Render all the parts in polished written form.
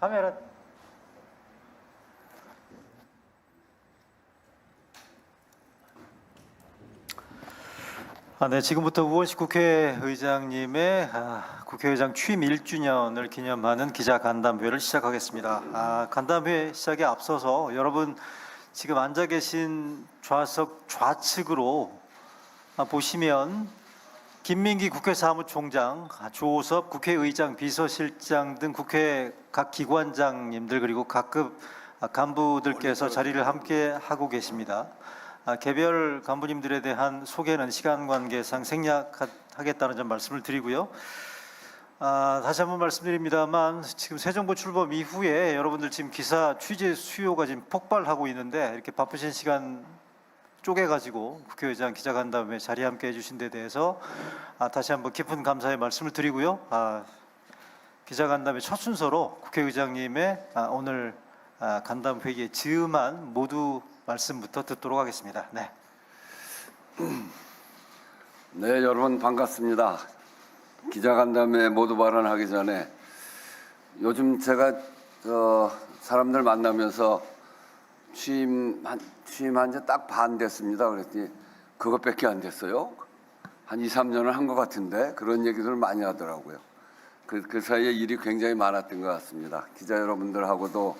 카메라. 네, 지금부터 우원식 국회의장님의 국회의장 취임 1주년을 기념하는 기자간담회를 시작하겠습니다. 간담회 시작에 앞서서 여러분 지금 앉아 계신 좌석 좌측으로 보시면 김민기 국회사무총장, 조섭 국회의장, 비서실장 등 국회 각 기관장님들 그리고 각급 간부들께서 자리를 함께 하고 계십니다. 개별 간부님들에 대한 소개는 시간 관계상 생략하겠다는 점 말씀을 드리고요. 다시 한번 말씀드립니다만 지금 새 정부 출범 이후에 여러분들 지금 기사 취재 수요가 지금 폭발하고 있는데 이렇게 바쁘신 시간 쪼개가지고 국회의장 기자간담회 자리에 함께 해주신 데 대해서 다시 한번 깊은 감사의 말씀을 드리고요. 기자간담회 첫 순서로 국회의장님의 오늘 간담회의 즈음한 모두 말씀부터 듣도록 하겠습니다. 네. 네, 여러분 반갑습니다. 기자간담회 모두 발언하기 전에 요즘 제가 사람들 만나면서 취임한 지 딱 반 됐습니다. 그랬더니 그것밖에 안 됐어요. 한 2, 3년을 한 것 같은데 그런 얘기들을 많이 하더라고요. 그 사이에 일이 굉장히 많았던 것 같습니다. 기자 여러분들하고도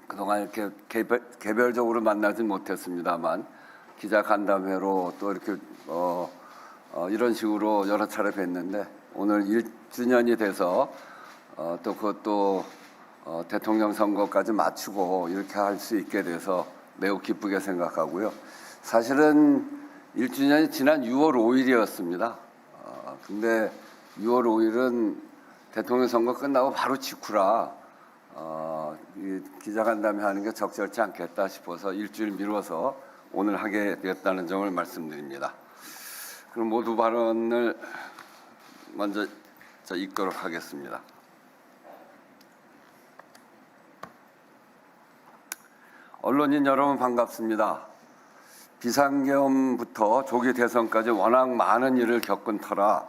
그동안 이렇게 개별적으로 만나진 못했습니다만 기자간담회로 또 이렇게 이런 식으로 여러 차례 뵀는데 오늘 1주년이 돼서 또 그것도 대통령 선거까지 맞추고 이렇게 할 수 있게 돼서 매우 기쁘게 생각하고요. 사실은 1주년이 지난 6월 5일이었습니다. 근데 6월 5일은 대통령 선거 끝나고 바로 직후라 기자간담회 하는 게 적절치 않겠다 싶어서 일주일 미뤄서 오늘 하게 되었다는 점을 말씀드립니다. 그럼 모두 발언을 먼저 읽도록 하겠습니다. 언론인 여러분 반갑습니다. 비상계엄부터 조기 대선까지 워낙 많은 일을 겪은 터라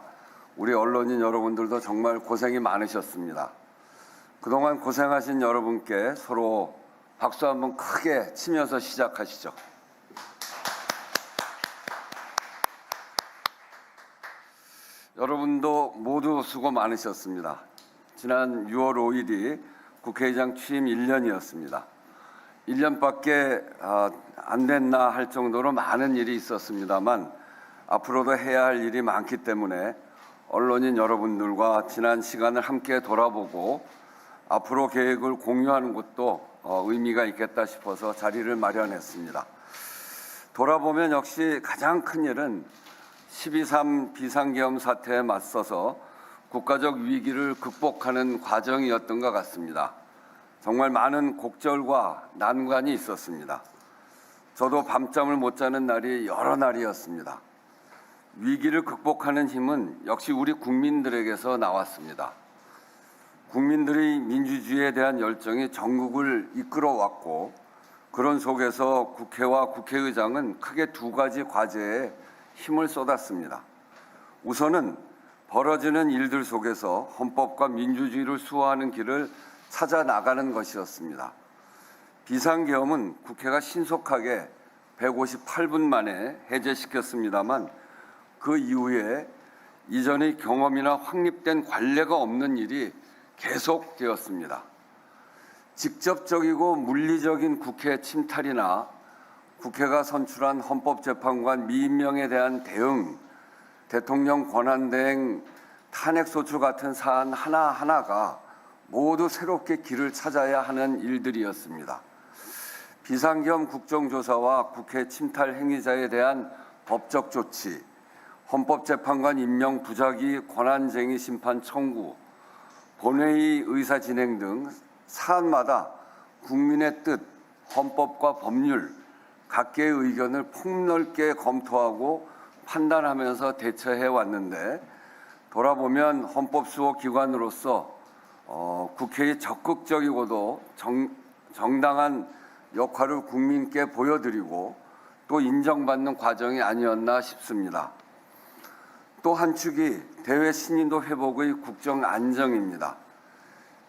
우리 언론인 여러분들도 정말 고생이 많으셨습니다. 그동안 고생하신 여러분께 서로 박수 한번 크게 치면서 시작하시죠. 여러분도 모두 수고 많으셨습니다. 지난 6월 5일이 국회의장 취임 1년이었습니다. 1년밖에 안 됐나 할 정도로 많은 일이 있었습니다만 앞으로도 해야 할 일이 많기 때문에 언론인 여러분들과 지난 시간을 함께 돌아보고 앞으로 계획을 공유하는 것도 의미가 있겠다 싶어서 자리를 마련했습니다. 돌아보면 역시 가장 큰 일은 12.3 비상계엄 사태에 맞서서 국가적 위기를 극복하는 과정이었던 것 같습니다. 정말 많은 곡절과 난관이 있었습니다. 저도 밤잠을 못 자는 날이 여러 날이었습니다. 위기를 극복하는 힘은 역시 우리 국민들에게서 나왔습니다. 국민들의 민주주의에 대한 열정이 전국을 이끌어왔고 그런 속에서 국회와 국회의장은 크게 두 가지 과제에 힘을 쏟았습니다. 우선은 벌어지는 일들 속에서 헌법과 민주주의를 수호하는 길을 찾아 나가는 것이었습니다. 비상계엄은 국회가 신속하게 158분 만에 해제시켰습니다만 그 이후에 이전의 경험이나 확립된 관례가 없는 일이 계속되었습니다. 직접적이고 물리적인 국회 침탈이나 국회가 선출한 헌법재판관 미임명에 대한 대응, 대통령 권한대행 탄핵소추 같은 사안 하나하나가 모두 새롭게 길을 찾아야 하는 일들이었습니다. 비상계엄 국정조사와 국회 침탈 행위자에 대한 법적 조치, 헌법재판관 임명 부작위 권한쟁의 심판 청구, 본회의 의사 진행 등 사안마다 국민의 뜻, 헌법과 법률, 각계의 의견을 폭넓게 검토하고 판단하면서 대처해 왔는데 돌아보면 헌법수호기관으로서 국회의 적극적이고도 정당한 역할을 국민께 보여드리고 또 인정받는 과정이 아니었나 싶습니다. 또 한 축이 대외 신인도 회복의 국정 안정입니다.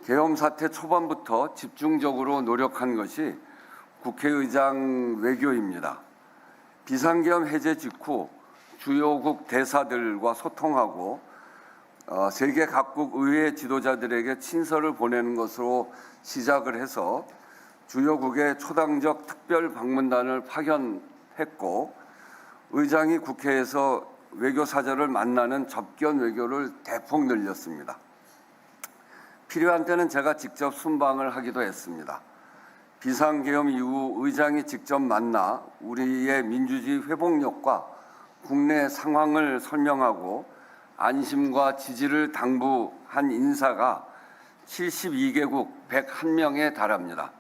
계엄 사태 초반부터 집중적으로 노력한 것이 국회의장 외교입니다. 비상계엄 해제 직후 주요국 대사들과 소통하고 세계 각국 의회 지도자들에게 친서를 보내는 것으로 시작을 해서 주요국의 초당적 특별 방문단을 파견했고, 의장이 국회에서 외교사절을 만나는 접견 외교를 대폭 늘렸습니다. 필요한 때는 제가 직접 순방을 하기도 했습니다. 비상계엄 이후 의장이 직접 만나 우리의 민주주의 회복력과 국내 상황을 설명하고 안심과 지지를 당부한 인사가 72개국 101명에 달합니다.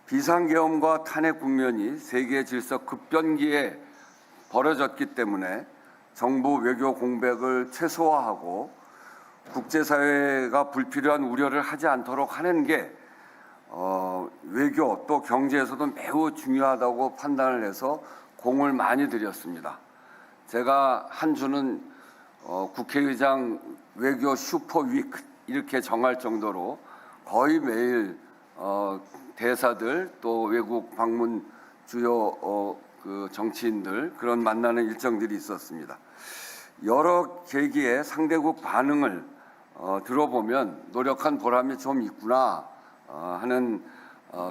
비상계엄과 탄핵 국면이 세계 질서 급변기에 벌어졌기 때문에 정부 외교 공백을 최소화하고 국제사회가 불필요한 우려를 하지 않도록 하는 게 외교 또 경제에서도 매우 중요하다고 판단을 해서 공을 많이 들였습니다. 제가 한 주는 국회의장 외교 슈퍼위크 이렇게 정할 정도로 거의 매일 대사들 또 외국 방문 주요 그 정치인들 그런 만나는 일정들이 있었습니다. 여러 계기에 상대국 반응을 들어보면 노력한 보람이 좀 있구나 하는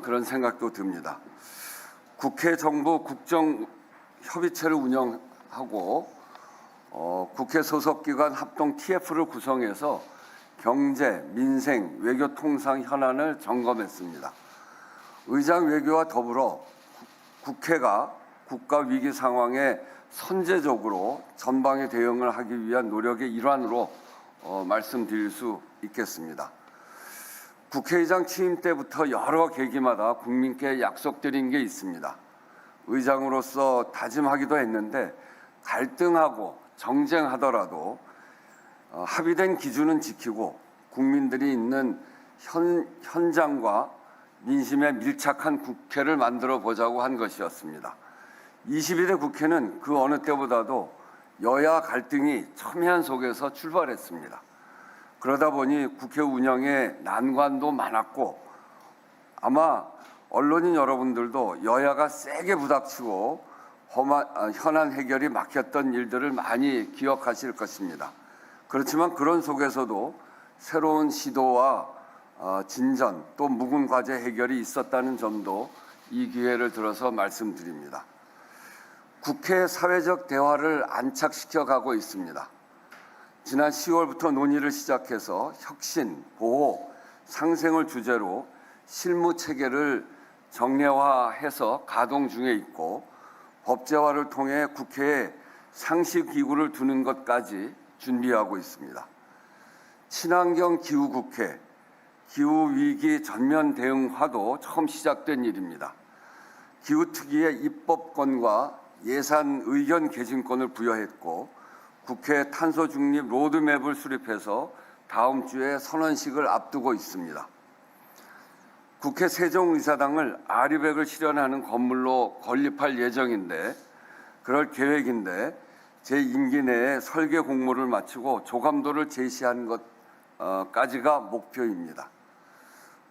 그런 생각도 듭니다. 국회 정부 국정협의체를 운영하고 국회 소속기관 합동 TF를 구성해서 경제, 민생, 외교통상 현안을 점검했습니다. 의장 외교와 더불어 국회가 국가 위기 상황에 선제적으로 전방위 대응을 하기 위한 노력의 일환으로 말씀드릴 수 있겠습니다. 국회의장 취임 때부터 여러 계기마다 국민께 약속드린 게 있습니다. 의장으로서 다짐하기도 했는데 갈등하고 정쟁하더라도 합의된 기준은 지키고 국민들이 있는 현장과 민심에 밀착한 국회를 만들어 보자고 한 것이었습니다. 22대 국회는 그 어느 때보다도 여야 갈등이 첨예한 속에서 출발했습니다. 그러다 보니 국회 운영에 난관도 많았고 아마 언론인 여러분들도 여야가 세게 부닥치고 현안 해결이 막혔던 일들을 많이 기억하실 것입니다. 그렇지만 그런 속에서도 새로운 시도와 진전 또 묵은 과제 해결이 있었다는 점도 이 기회를 들어서 말씀드립니다. 국회 사회적 대화를 안착시켜 가고 있습니다. 지난 10월부터 논의를 시작해서 혁신, 보호, 상생을 주제로 실무 체계를 정례화해서 가동 중에 있고 법제화를 통해 국회에 상시기구를 두는 것까지 준비하고 있습니다. 친환경 기후국회, 기후위기 전면 대응화도 처음 시작된 일입니다. 기후특위의 입법권과 예산 의견 개진권을 부여했고 국회 탄소 중립 로드맵을 수립해서 다음 주에 선언식을 앞두고 있습니다. 국회 세종의사당을 아리백을 실현하는 건물로 건립할 예정인데 그럴 계획인데 제 임기 내에 설계 공모를 마치고 조감도를 제시한 것까지가 목표입니다.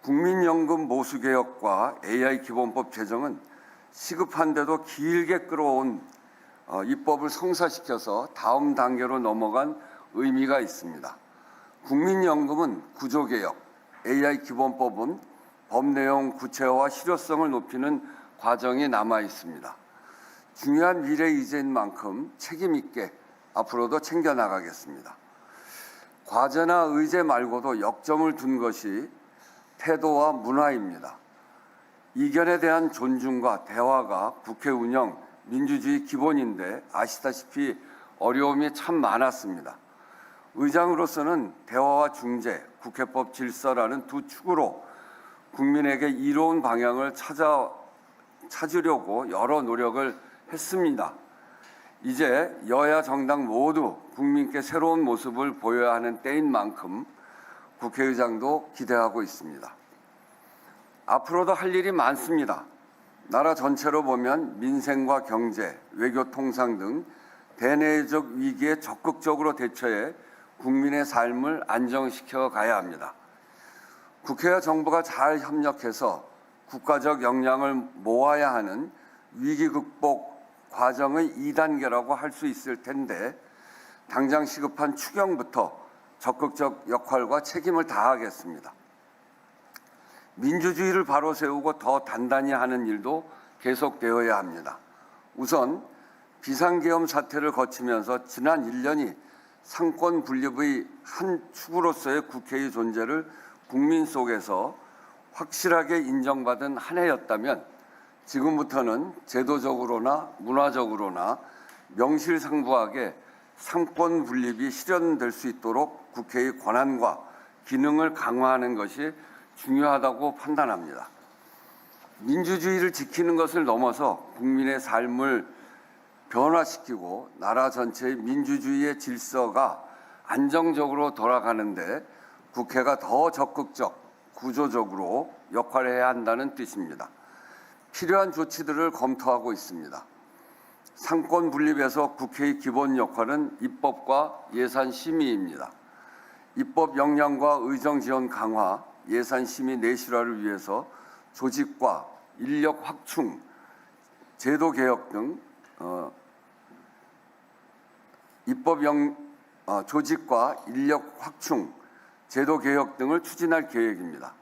국민연금 모수개혁과 AI 기본법 제정은 시급한데도 길게 끌어온 입법을 성사시켜서 다음 단계로 넘어간 의미가 있습니다. 국민연금은 구조개혁, AI 기본법은 법 내용 구체화와 실효성을 높이는 과정이 남아 있습니다. 중요한 미래 이제인 만큼 책임 있게 앞으로도 챙겨나가겠습니다. 과제나 의제 말고도 역점을 둔 것이 태도와 문화입니다. 이견에 대한 존중과 대화가 국회 운영, 민주주의 기본인데 아시다시피 어려움이 참 많았습니다. 의장으로서는 대화와 중재, 국회법 질서라는 두 축으로 국민에게 이로운 방향을 찾으려고 여러 노력을 했습니다. 이제 여야 정당 모두 국민께 새로운 모습을 보여야 하는 때인 만큼 국회의장도 기대하고 있습니다. 앞으로도 할 일이 많습니다. 나라 전체로 보면 민생과 경제, 외교 통상 등 대내적 위기에 적극적으로 대처해 국민의 삶을 안정시켜 가야 합니다. 국회와 정부가 잘 협력해서 국가적 역량을 모아야 하는 위기 극복 과정의 2단계라고 할 수 있을 텐데 당장 시급한 추경부터 적극적 역할과 책임을 다하겠습니다. 민주주의를 바로 세우고 더 단단히 하는 일도 계속되어야 합니다. 우선 비상계엄 사태를 거치면서 지난 1년이 상권 분립의 한 축으로서의 국회의 존재를 국민 속에서 확실하게 인정받은 한 해였다면 지금부터는 제도적으로나 문화적으로나 명실상부하게 상권 분립이 실현될 수 있도록 국회의 권한과 기능을 강화하는 것이 중요하다고 판단합니다. 민주주의를 지키는 것을 넘어서 국민의 삶을 변화시키고 나라 전체의 민주주의의 질서가 안정적으로 돌아가는데 국회가 더 적극적, 구조적으로 역할을 해야 한다는 뜻입니다. 필요한 조치들을 검토하고 있습니다. 상권 분립에서 국회의 기본 역할은 입법과 예산 심의입니다. 입법 역량과 의정 지원 강화, 예산 심의 내실화를 위해서 조직과 인력 확충, 제도 개혁 등 조직과 인력 확충, 제도 개혁 등을 추진할 계획입니다.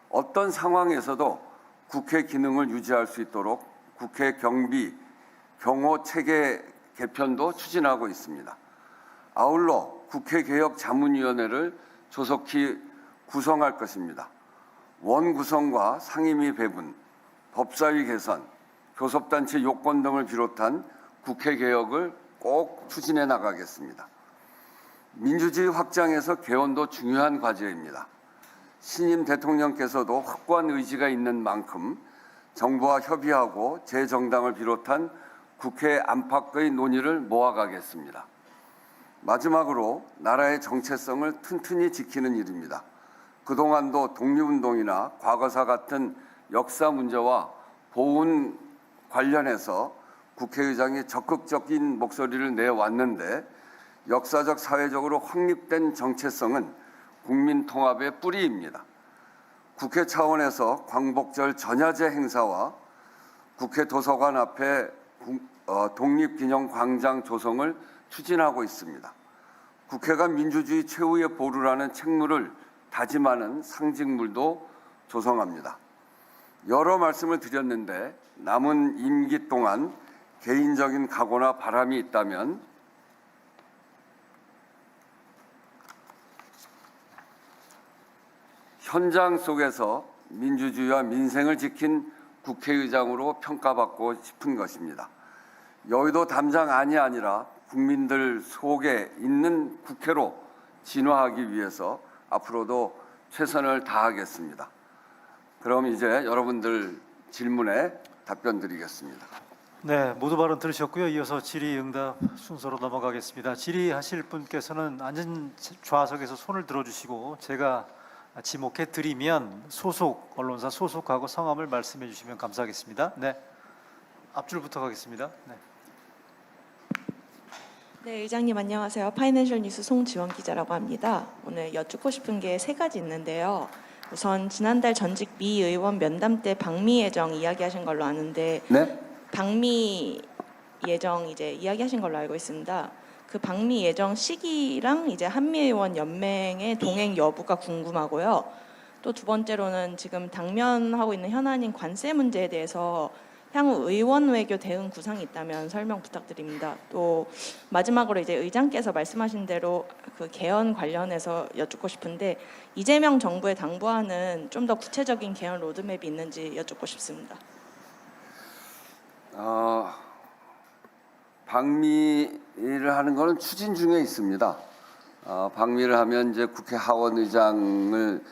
어떤 상황에서도 국회 기능을 유지할 수 있도록 국회 경비, 경호 체계 개편도 추진하고 있습니다. 아울러 국회개혁자문위원회를 조속히 구성할 것입니다. 원 구성과 상임위 배분, 법사위 개선, 교섭단체 요건 등을 비롯한 국회 개혁을 꼭 추진해 나가겠습니다. 민주주의 확장에서 개헌도 중요한 과제입니다. 신임 대통령께서도 확고한 의지가 있는 만큼 정부와 협의하고 제 정당을 비롯한 국회 안팎의 논의를 모아가겠습니다. 마지막으로 나라의 정체성을 튼튼히 지키는 일입니다. 그동안도 독립운동이나 과거사 같은 역사 문제와 보훈 관련해서 국회의장이 적극적인 목소리를 내왔는데 역사적 사회적으로 확립된 정체성은 국민 통합의 뿌리입니다. 국회 차원에서 광복절 전야제 행사와 국회 도서관 앞에 독립기념광장 조성을 추진하고 있습니다. 국회가 민주주의 최후의 보루라는 책무를 다짐하는 상징물도 조성합니다. 여러 말씀을 드렸는데 남은 임기 동안 개인적인 각오나 바람이 있다면 현장 속에서 민주주의와 민생을 지킨 국회의장으로 평가받고 싶은 것입니다. 여의도 담장안이 아니라 국민들 속에 있는 국회로 진화하기 위해서 앞으로도 최선을 다하겠습니다. 그럼 이제 여러분들 질문에 답변 드리겠습니다. 네, 모두 발언 들으셨고요. 이어서 질의응답 순서로 넘어가겠습니다. 질의하실 분께서는 앉은 좌석에서 손을 들어주시고 제가 지목해 드리면 소속 언론사 소속하고 성함을 말씀해 주시면 감사하겠습니다. 네, 앞줄부터 가겠습니다. 네. 네, 의장님 안녕하세요. 파이낸셜 뉴스 송지원 기자라고 합니다. 오늘 여쭙고 싶은 게 세 가지 있는데요. 우선 지난달 전직 미 의원 면담 때 방미 예정 이야기하신 걸로 아는데 네? 방미 예정 이제 이야기하신 걸로 알고 있습니다. 그 방미 예정 시기랑 이제 한미의원 연맹의 동행 여부가 궁금하고요. 또 두 번째로는 지금 당면하고 있는 현안인 관세 문제에 대해서 향후 의원 외교 대응 구상이 있다면 설명 부탁드립니다. 또 마지막으로 이제 의장께서 말씀하신 대로 그 개헌 관련해서 여쭙고 싶은데 이재명 정부에 당부하는 좀 더 구체적인 개헌 로드맵이 있는지 여쭙고 싶습니다. 방미를 하는 것은 추진 중에 있습니다. 방미를 하면 이제 국회 하원의장을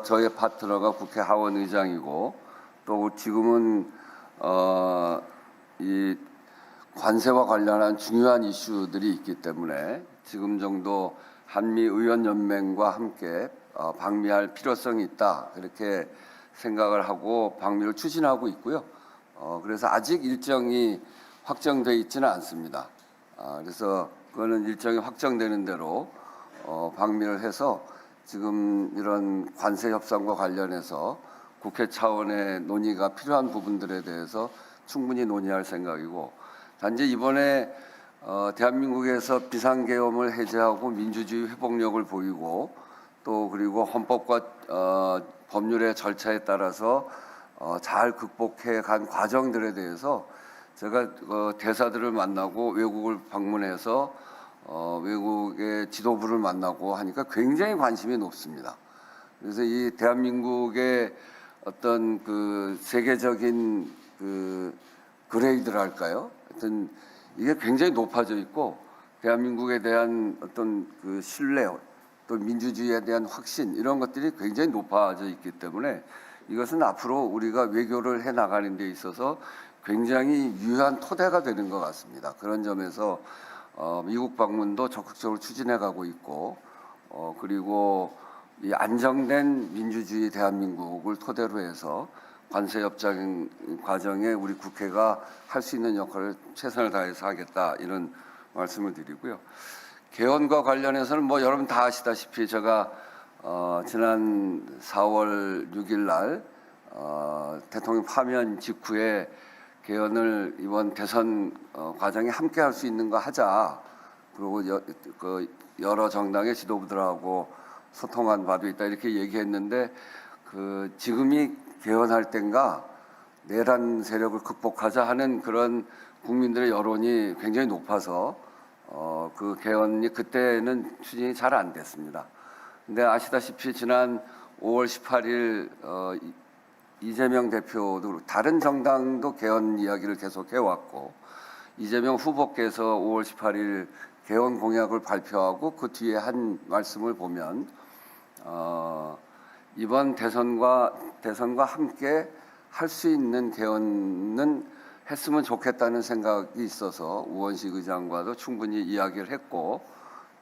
저의 파트너가 국회 하원의장이고 또 지금은 이 관세와 관련한 중요한 이슈들이 있기 때문에 지금 정도 한미 의원 연맹과 함께 방미할 필요성이 있다 그렇게 생각을 하고 방미를 추진하고 있고요. 그래서 아직 일정이 확정돼 있지는 않습니다. 그래서 그거는 일정이 확정되는 대로 방미를 해서 지금 이런 관세 협상과 관련해서 국회 차원의 논의가 필요한 부분들에 대해서 충분히 논의할 생각이고, 단지 이번에 대한민국에서 비상계엄을 해제하고 민주주의 회복력을 보이고 또 그리고 헌법과 법률의 절차에 따라서 잘 극복해 간 과정들에 대해서 제가 대사들을 만나고 외국을 방문해서 외국의 지도부를 만나고 하니까 굉장히 관심이 높습니다. 그래서 이 대한민국의 어떤 그 세계적인 그 그레이드랄까요? 하여튼 이게 굉장히 높아져 있고, 대한민국에 대한 어떤 그 신뢰, 또 민주주의에 대한 확신, 이런 것들이 굉장히 높아져 있기 때문에 이것은 앞으로 우리가 외교를 해 나가는 데 있어서 굉장히 유효한 토대가 되는 것 같습니다. 그런 점에서 미국 방문도 적극적으로 추진해 가고 있고, 그리고 이 안정된 민주주의 대한민국을 토대로 해서 관세 협상 과정에 우리 국회가 할 수 있는 역할을 최선을 다해서 하겠다, 이런 말씀을 드리고요. 개헌과 관련해서는 뭐 여러분 다 아시다시피 제가 지난 4월 6일 날 대통령 파면 직후에 개헌을 이번 대선 과정에 함께 할 수 있는 거 하자. 그리고 여러 정당의 지도부들하고 소통한 바도 있다, 이렇게 얘기했는데, 그 지금이 개헌할 땐가 내란 세력을 극복하자 하는 그런 국민들의 여론이 굉장히 높아서 그 개헌이 그때는 추진이 잘 안 됐습니다. 근데 아시다시피 지난 5월 18일 이재명 대표도, 다른 정당도 개헌 이야기를 계속 해왔고, 이재명 후보께서 5월 18일 개헌 공약을 발표하고 그 뒤에 한 말씀을 보면 이번 대선과 함께 할 수 있는 개헌은 했으면 좋겠다는 생각이 있어서 우원식 의장과도 충분히 이야기를 했고,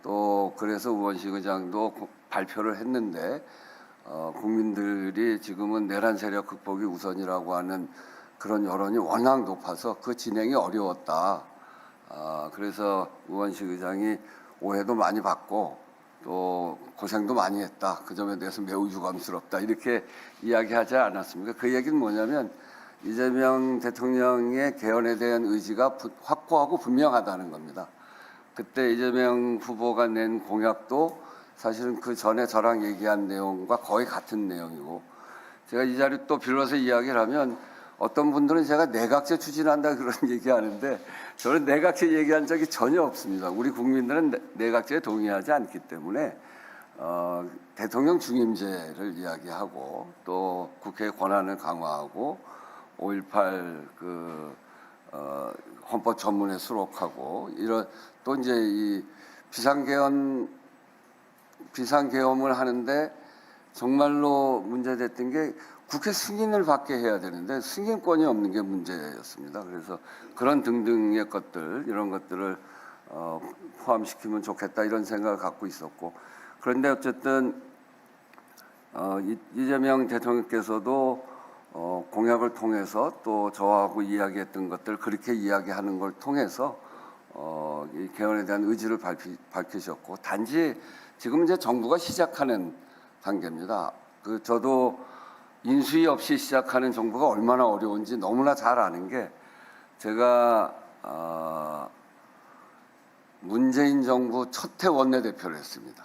또 그래서 우원식 의장도 발표를 했는데, 국민들이 지금은 내란 세력 극복이 우선이라고 하는 그런 여론이 워낙 높아서 그 진행이 어려웠다. 그래서 우원식 의장이 오해도 많이 받고 또 고생도 많이 했다. 그 점에 대해서 매우 유감스럽다, 이렇게 이야기하지 않았습니까? 그 얘기는 뭐냐면 이재명 대통령의 개헌에 대한 의지가 확고하고 분명하다는 겁니다. 그때 이재명 후보가 낸 공약도 사실은 그 전에 저랑 얘기한 내용과 거의 같은 내용이고, 제가 이 자리 또 빌려서 이야기를 하면 어떤 분들은 제가 내각제 추진한다 그런 얘기하는데, 저는 내각제 얘기한 적이 전혀 없습니다. 우리 국민들은 내각제에 동의하지 않기 때문에 대통령 중임제를 이야기하고, 또 국회의 권한을 강화하고 5.18 헌법 전문에 수록하고, 이런 또 이제 이 비상계엄을 하는데 정말로 문제됐던 게 국회 승인을 받게 해야 되는데 승인권이 없는 게 문제였습니다. 그래서 그런 등등의 것들, 이런 것들을 포함시키면 좋겠다, 이런 생각을 갖고 있었고, 그런데 어쨌든 이재명 대통령께서도 공약을 통해서 또 저하고 이야기했던 것들, 그렇게 이야기하는 걸 통해서 이 개헌에 대한 의지를 밝히셨고, 단지 지금 이제 정부가 시작하는 단계입니다. 저도 인수위 없이 시작하는 정부가 얼마나 어려운지 너무나 잘 아는 게, 제가 문재인 정부 첫 해 원내대표를 했습니다.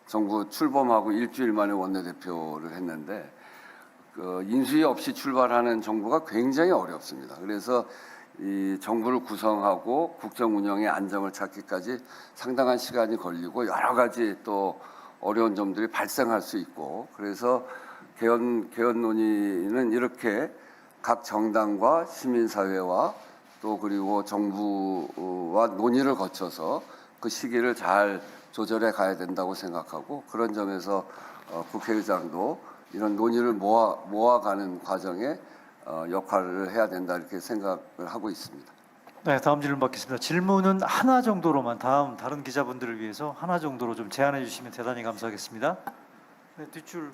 정부 출범하고 일주일 만에 원내대표를 했는데, 인수위 없이 출발하는 정부가 굉장히 어렵습니다. 그래서 이 정부를 구성하고 국정 운영의 안정을 찾기까지 상당한 시간이 걸리고, 여러 가지 또 어려운 점들이 발생할 수 있고, 그래서 개헌 논의는 이렇게 각 정당과 시민사회와 또 그리고 정부와 논의를 거쳐서 그 시기를 잘 조절해 가야 된다고 생각하고, 그런 점에서 국회의장도 이런 논의를 모아가는 과정에 역할을 해야 된다, 이렇게 생각을 하고 있습니다. 네, 다음 질문 받겠습니다. 질문은 하나 정도로만, 다른 기자분들을 위해서 하나 정도로 좀 제안해 주시면 대단히 감사하겠습니다. 네, 뒷줄.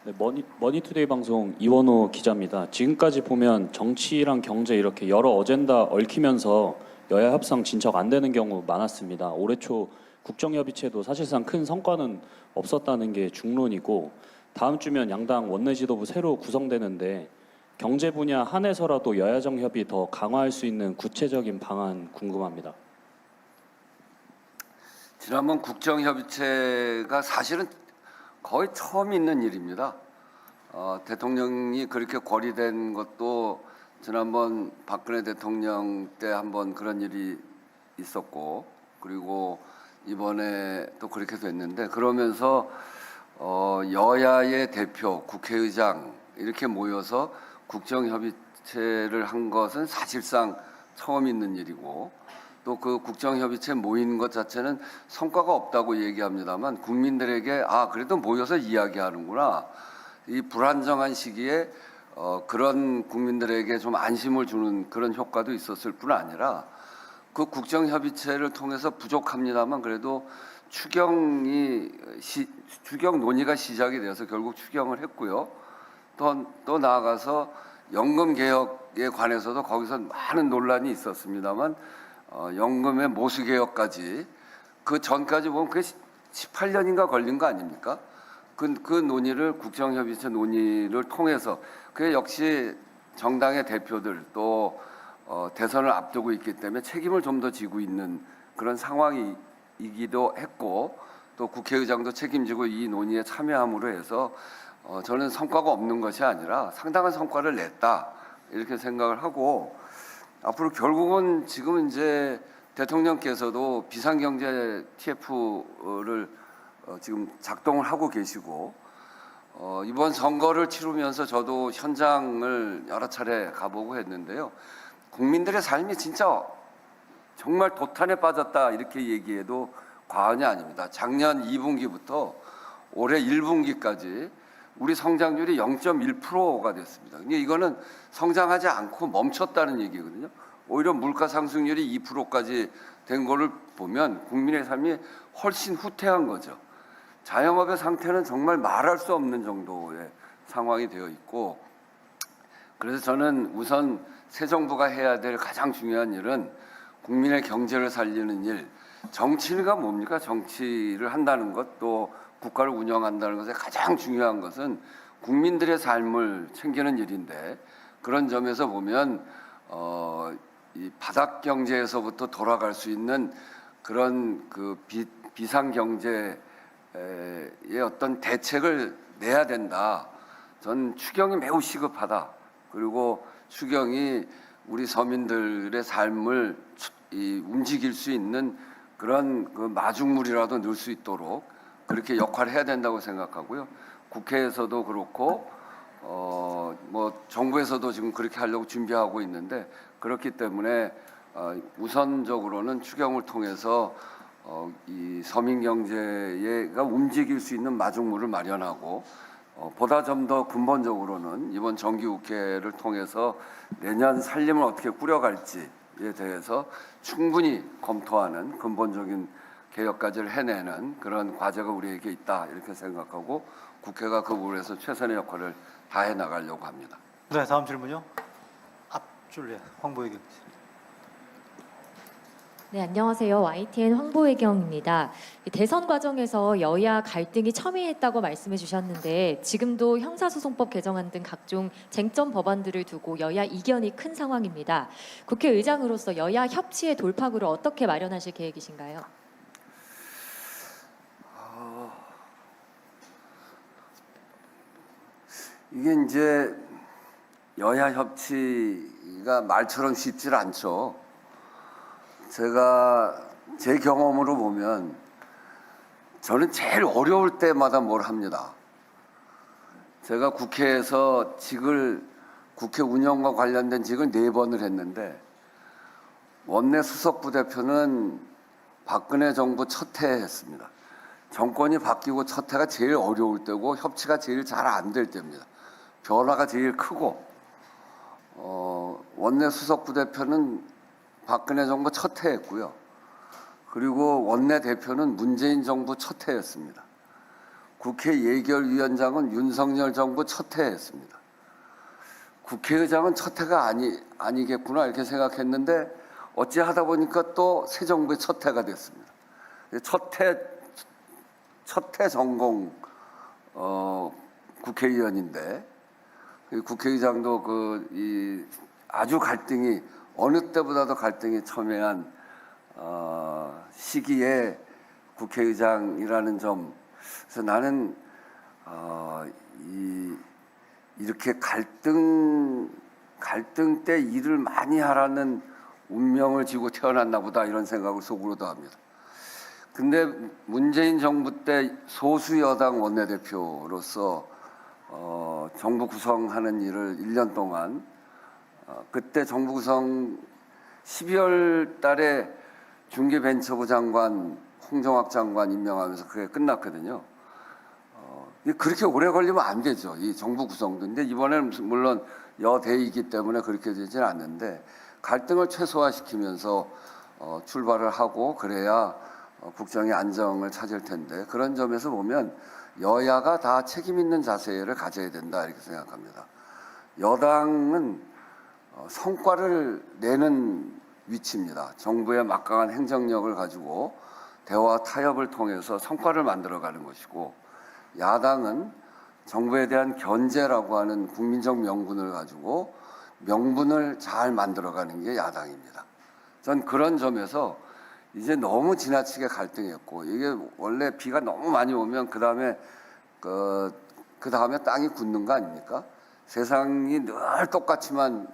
네, 머니투데이 방송 이원호 기자입니다. 지금까지 보면 정치랑 경제 이렇게 여러 어젠다 얽히면서 여야 협상 진척 안 되는 경우 많았습니다. 올해 초 국정협의체도 사실상 큰 성과는 없었다는 게 중론이고, 다음 주면 양당 원내 지도부 새로 구성되는데 경제 분야 한해서라도 여야정 협의 더 강화할 수 있는 구체적인 방안 궁금합니다. 지난번 국정협의체가 사실은 거의 처음 있는 일입니다. 대통령이 그렇게 거리된 것도 지난번 박근혜 대통령 때 한번 그런 일이 있었고, 그리고 이번에 또 그렇게 됐는데, 그러면서 여야의 대표, 국회의장 이렇게 모여서 국정협의체를 한 것은 사실상 처음 있는 일이고, 또 그 국정협의체 모인 것 자체는 성과가 없다고 얘기합니다만, 국민들에게 그래도 모여서 이야기하는구나, 이 불안정한 시기에 그런 국민들에게 좀 안심을 주는 그런 효과도 있었을 뿐 아니라, 그 국정협의체를 통해서 부족합니다만 그래도 추경 논의가 시작이 돼서 결국 추경을 했고요. 또 나아가서 연금 개혁에 관해서도 거기서 많은 논란이 있었습니다만, 연금의 모수 개혁까지, 그 전까지 보면 그게 18년인가 걸린 거 아닙니까? 그 논의를, 국정협의체 논의를 통해서, 그게 역시 정당의 대표들 또 대선을 앞두고 있기 때문에 책임을 좀 더 지고 있는 그런 상황이기도 했고, 또 국회의장도 책임지고 이 논의에 참여함으로 해서 저는 성과가 없는 것이 아니라 상당한 성과를 냈다, 이렇게 생각을 하고, 앞으로 결국은 지금 이제 대통령께서도 비상경제 TF를 지금 작동을 하고 계시고, 이번 선거를 치르면서 저도 현장을 여러 차례 가보고 했는데요. 국민들의 삶이 진짜 정말 도탄에 빠졌다, 이렇게 얘기해도 과언이 아닙니다. 작년 2분기부터 올해 1분기까지 우리 성장률이 0.1%가 됐습니다. 근데 이거는 성장하지 않고 멈췄다는 얘기거든요. 오히려 물가 상승률이 2%까지 된 거를 보면 국민의 삶이 훨씬 후퇴한 거죠. 자영업의 상태는 정말 말할 수 없는 정도의 상황이 되어 있고, 그래서 저는 우선 새 정부가 해야 될 가장 중요한 일은 국민의 경제를 살리는 일. 정치가 뭡니까? 정치를 한다는 것, 또 국가를 운영한다는 것에 가장 중요한 것은 국민들의 삶을 챙기는 일인데, 그런 점에서 보면 이 바닥 경제에서부터 돌아갈 수 있는 그런 그 비상 경제의 어떤 대책을 내야 된다. 전 추경이 매우 시급하다. 그리고 추경이 우리 서민들의 삶을 움직일 수 있는 그런 그 마중물이라도 넣을 수 있도록 그렇게 역할을 해야 된다고 생각하고요. 국회에서도 그렇고 뭐 정부에서도 지금 그렇게 하려고 준비하고 있는데, 그렇기 때문에 우선적으로는 추경을 통해서 이 서민 경제가 움직일 수 있는 마중물을 마련하고, 보다 좀 더 근본적으로는 이번 정기국회를 통해서 내년 살림을 어떻게 꾸려갈지에 대해서 충분히 검토하는 근본적인 개혁 과제를 해내는 그런 과제가 우리에게 있다, 이렇게 생각하고 국회가 그 부분에서 최선의 역할을 다해 나가려고 합니다. 네, 다음 질문요. 앞줄에 황보혜경. 네, 안녕하세요. YTN 황보혜경입니다. 대선 과정에서 여야 갈등이 첨예했다고 말씀해 주셨는데, 지금도 형사소송법 개정안 등 각종 쟁점 법안들을 두고 여야 이견이 큰 상황입니다. 국회의장으로서 여야 협치의 돌파구를 어떻게 마련하실 계획이신가요? 이게 이제 여야 협치가 말처럼 쉽지 않죠. 제가 제 경험으로 보면 저는 제일 어려울 때마다 뭘 합니다. 제가 국회에서 국회 운영과 관련된 직을 4번을 했는데, 원내 수석부 대표는 박근혜 정부 첫 해 했습니다. 정권이 바뀌고 첫 해가 제일 어려울 때고 협치가 제일 잘 안 될 때입니다. 변화가 제일 크고, 원내 수석부 대표는 박근혜 정부 첫 해였고요. 그리고 원내 대표는 문재인 정부 첫 해였습니다. 국회 예결위원장은 윤석열 정부 첫 해였습니다. 국회의장은 첫 해가 아니겠구나, 이렇게 생각했는데 어찌 하다 보니까 또 새 정부의 첫 해가 됐습니다. 첫 해 전공 국회의원인데 국회의장도 아주 갈등이 어느 때보다도 갈등이 첨예한 시기에 국회의장이라는 점. 그래서 나는 이렇게 갈등 때 일을 많이 하라는 운명을 지고 태어났나 보다 이런 생각을 속으로도 합니다. 근데 문재인 정부 때 소수 여당 원내대표로서 정부 구성하는 일을 1년 동안 그때 정부 구성 12월 달에 중개벤처부 장관 홍정학 장관 임명하면서 그게 끝났거든요. 그렇게 오래 걸리면 안 되죠. 이 정부 구성도. 근데 이번에는 물론 여대이기 때문에 그렇게 되지는 않는데 갈등을 최소화시키면서 출발을 하고 그래야 국정의 안정을 찾을 텐데 그런 점에서 보면 여야가 다 책임 있는 자세를 가져야 된다 이렇게 생각합니다. 여당은 성과를 내는 위치입니다. 정부의 막강한 행정력을 가지고 대화 타협을 통해서 성과를 만들어가는 것이고 야당은 정부에 대한 견제라고 하는 국민적 명분을 가지고 명분을 잘 만들어가는 게 야당입니다. 전 그런 점에서 이제 너무 지나치게 갈등했고 이게 원래 비가 너무 많이 오면 그 다음에 땅이 굳는 거 아닙니까? 세상이 늘 똑같이만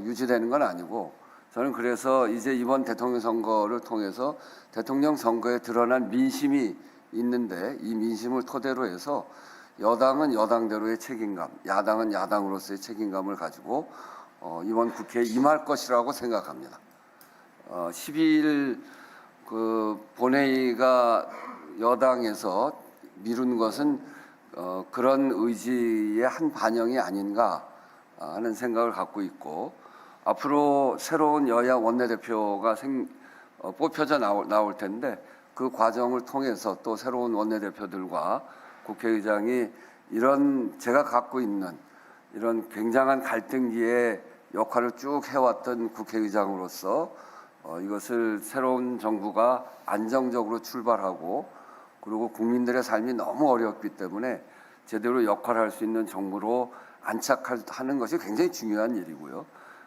유지되는 건 아니고 저는 그래서 이제 이번 대통령 선거를 통해서 대통령 선거에 드러난 민심이 있는데 이 민심을 토대로 해서 여당은 여당대로의 책임감, 야당은 야당으로서의 책임감을 가지고 이번 국회에 임할 것이라고 생각합니다. 12일 본회의가 여당에서 미룬 것은 그런 의지의 한 반영이 아닌가 하는 생각을 갖고 있고 앞으로 새로운 여야 원내대표가 뽑혀져 나올 텐데 그 과정을 통해서 또 새로운 원내대표들과 국회의장이 이런 제가 갖고 있는 이런 굉장한 갈등기의 역할을 쭉 해왔던 국회의장으로서 이것을 새로운 정부가 안정적으로 출발하고 그리고 국민들의 삶이 너무 어렵기 때문에 제대로 역할을 할 수 있는 정부로 안착하는 것이 굉장히 중요한 일이고요.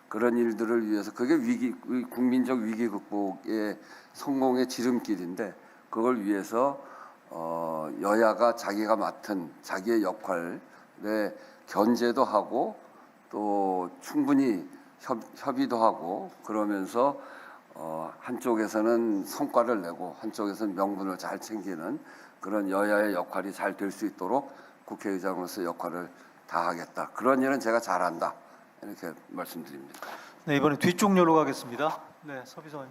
그런 일들을 위해서 그게 국민적 위기 극복의 성공의 지름길인데 그걸 위해서 여야가 자기가 맡은 자기의 역할에 견제도 하고 또 충분히 협의도 하고 그러면서 한쪽에서는 성과를 내고 한쪽에서는 명분을 잘 챙기는 그런 여야의 역할이 잘 될 수 있도록 국회의장으로서 역할을 다하겠다. 그런 일은 제가 잘한다. 이렇게 말씀드립니다. 네, 이번에 뒤쪽 열로 가겠습니다. 네, 서비서님.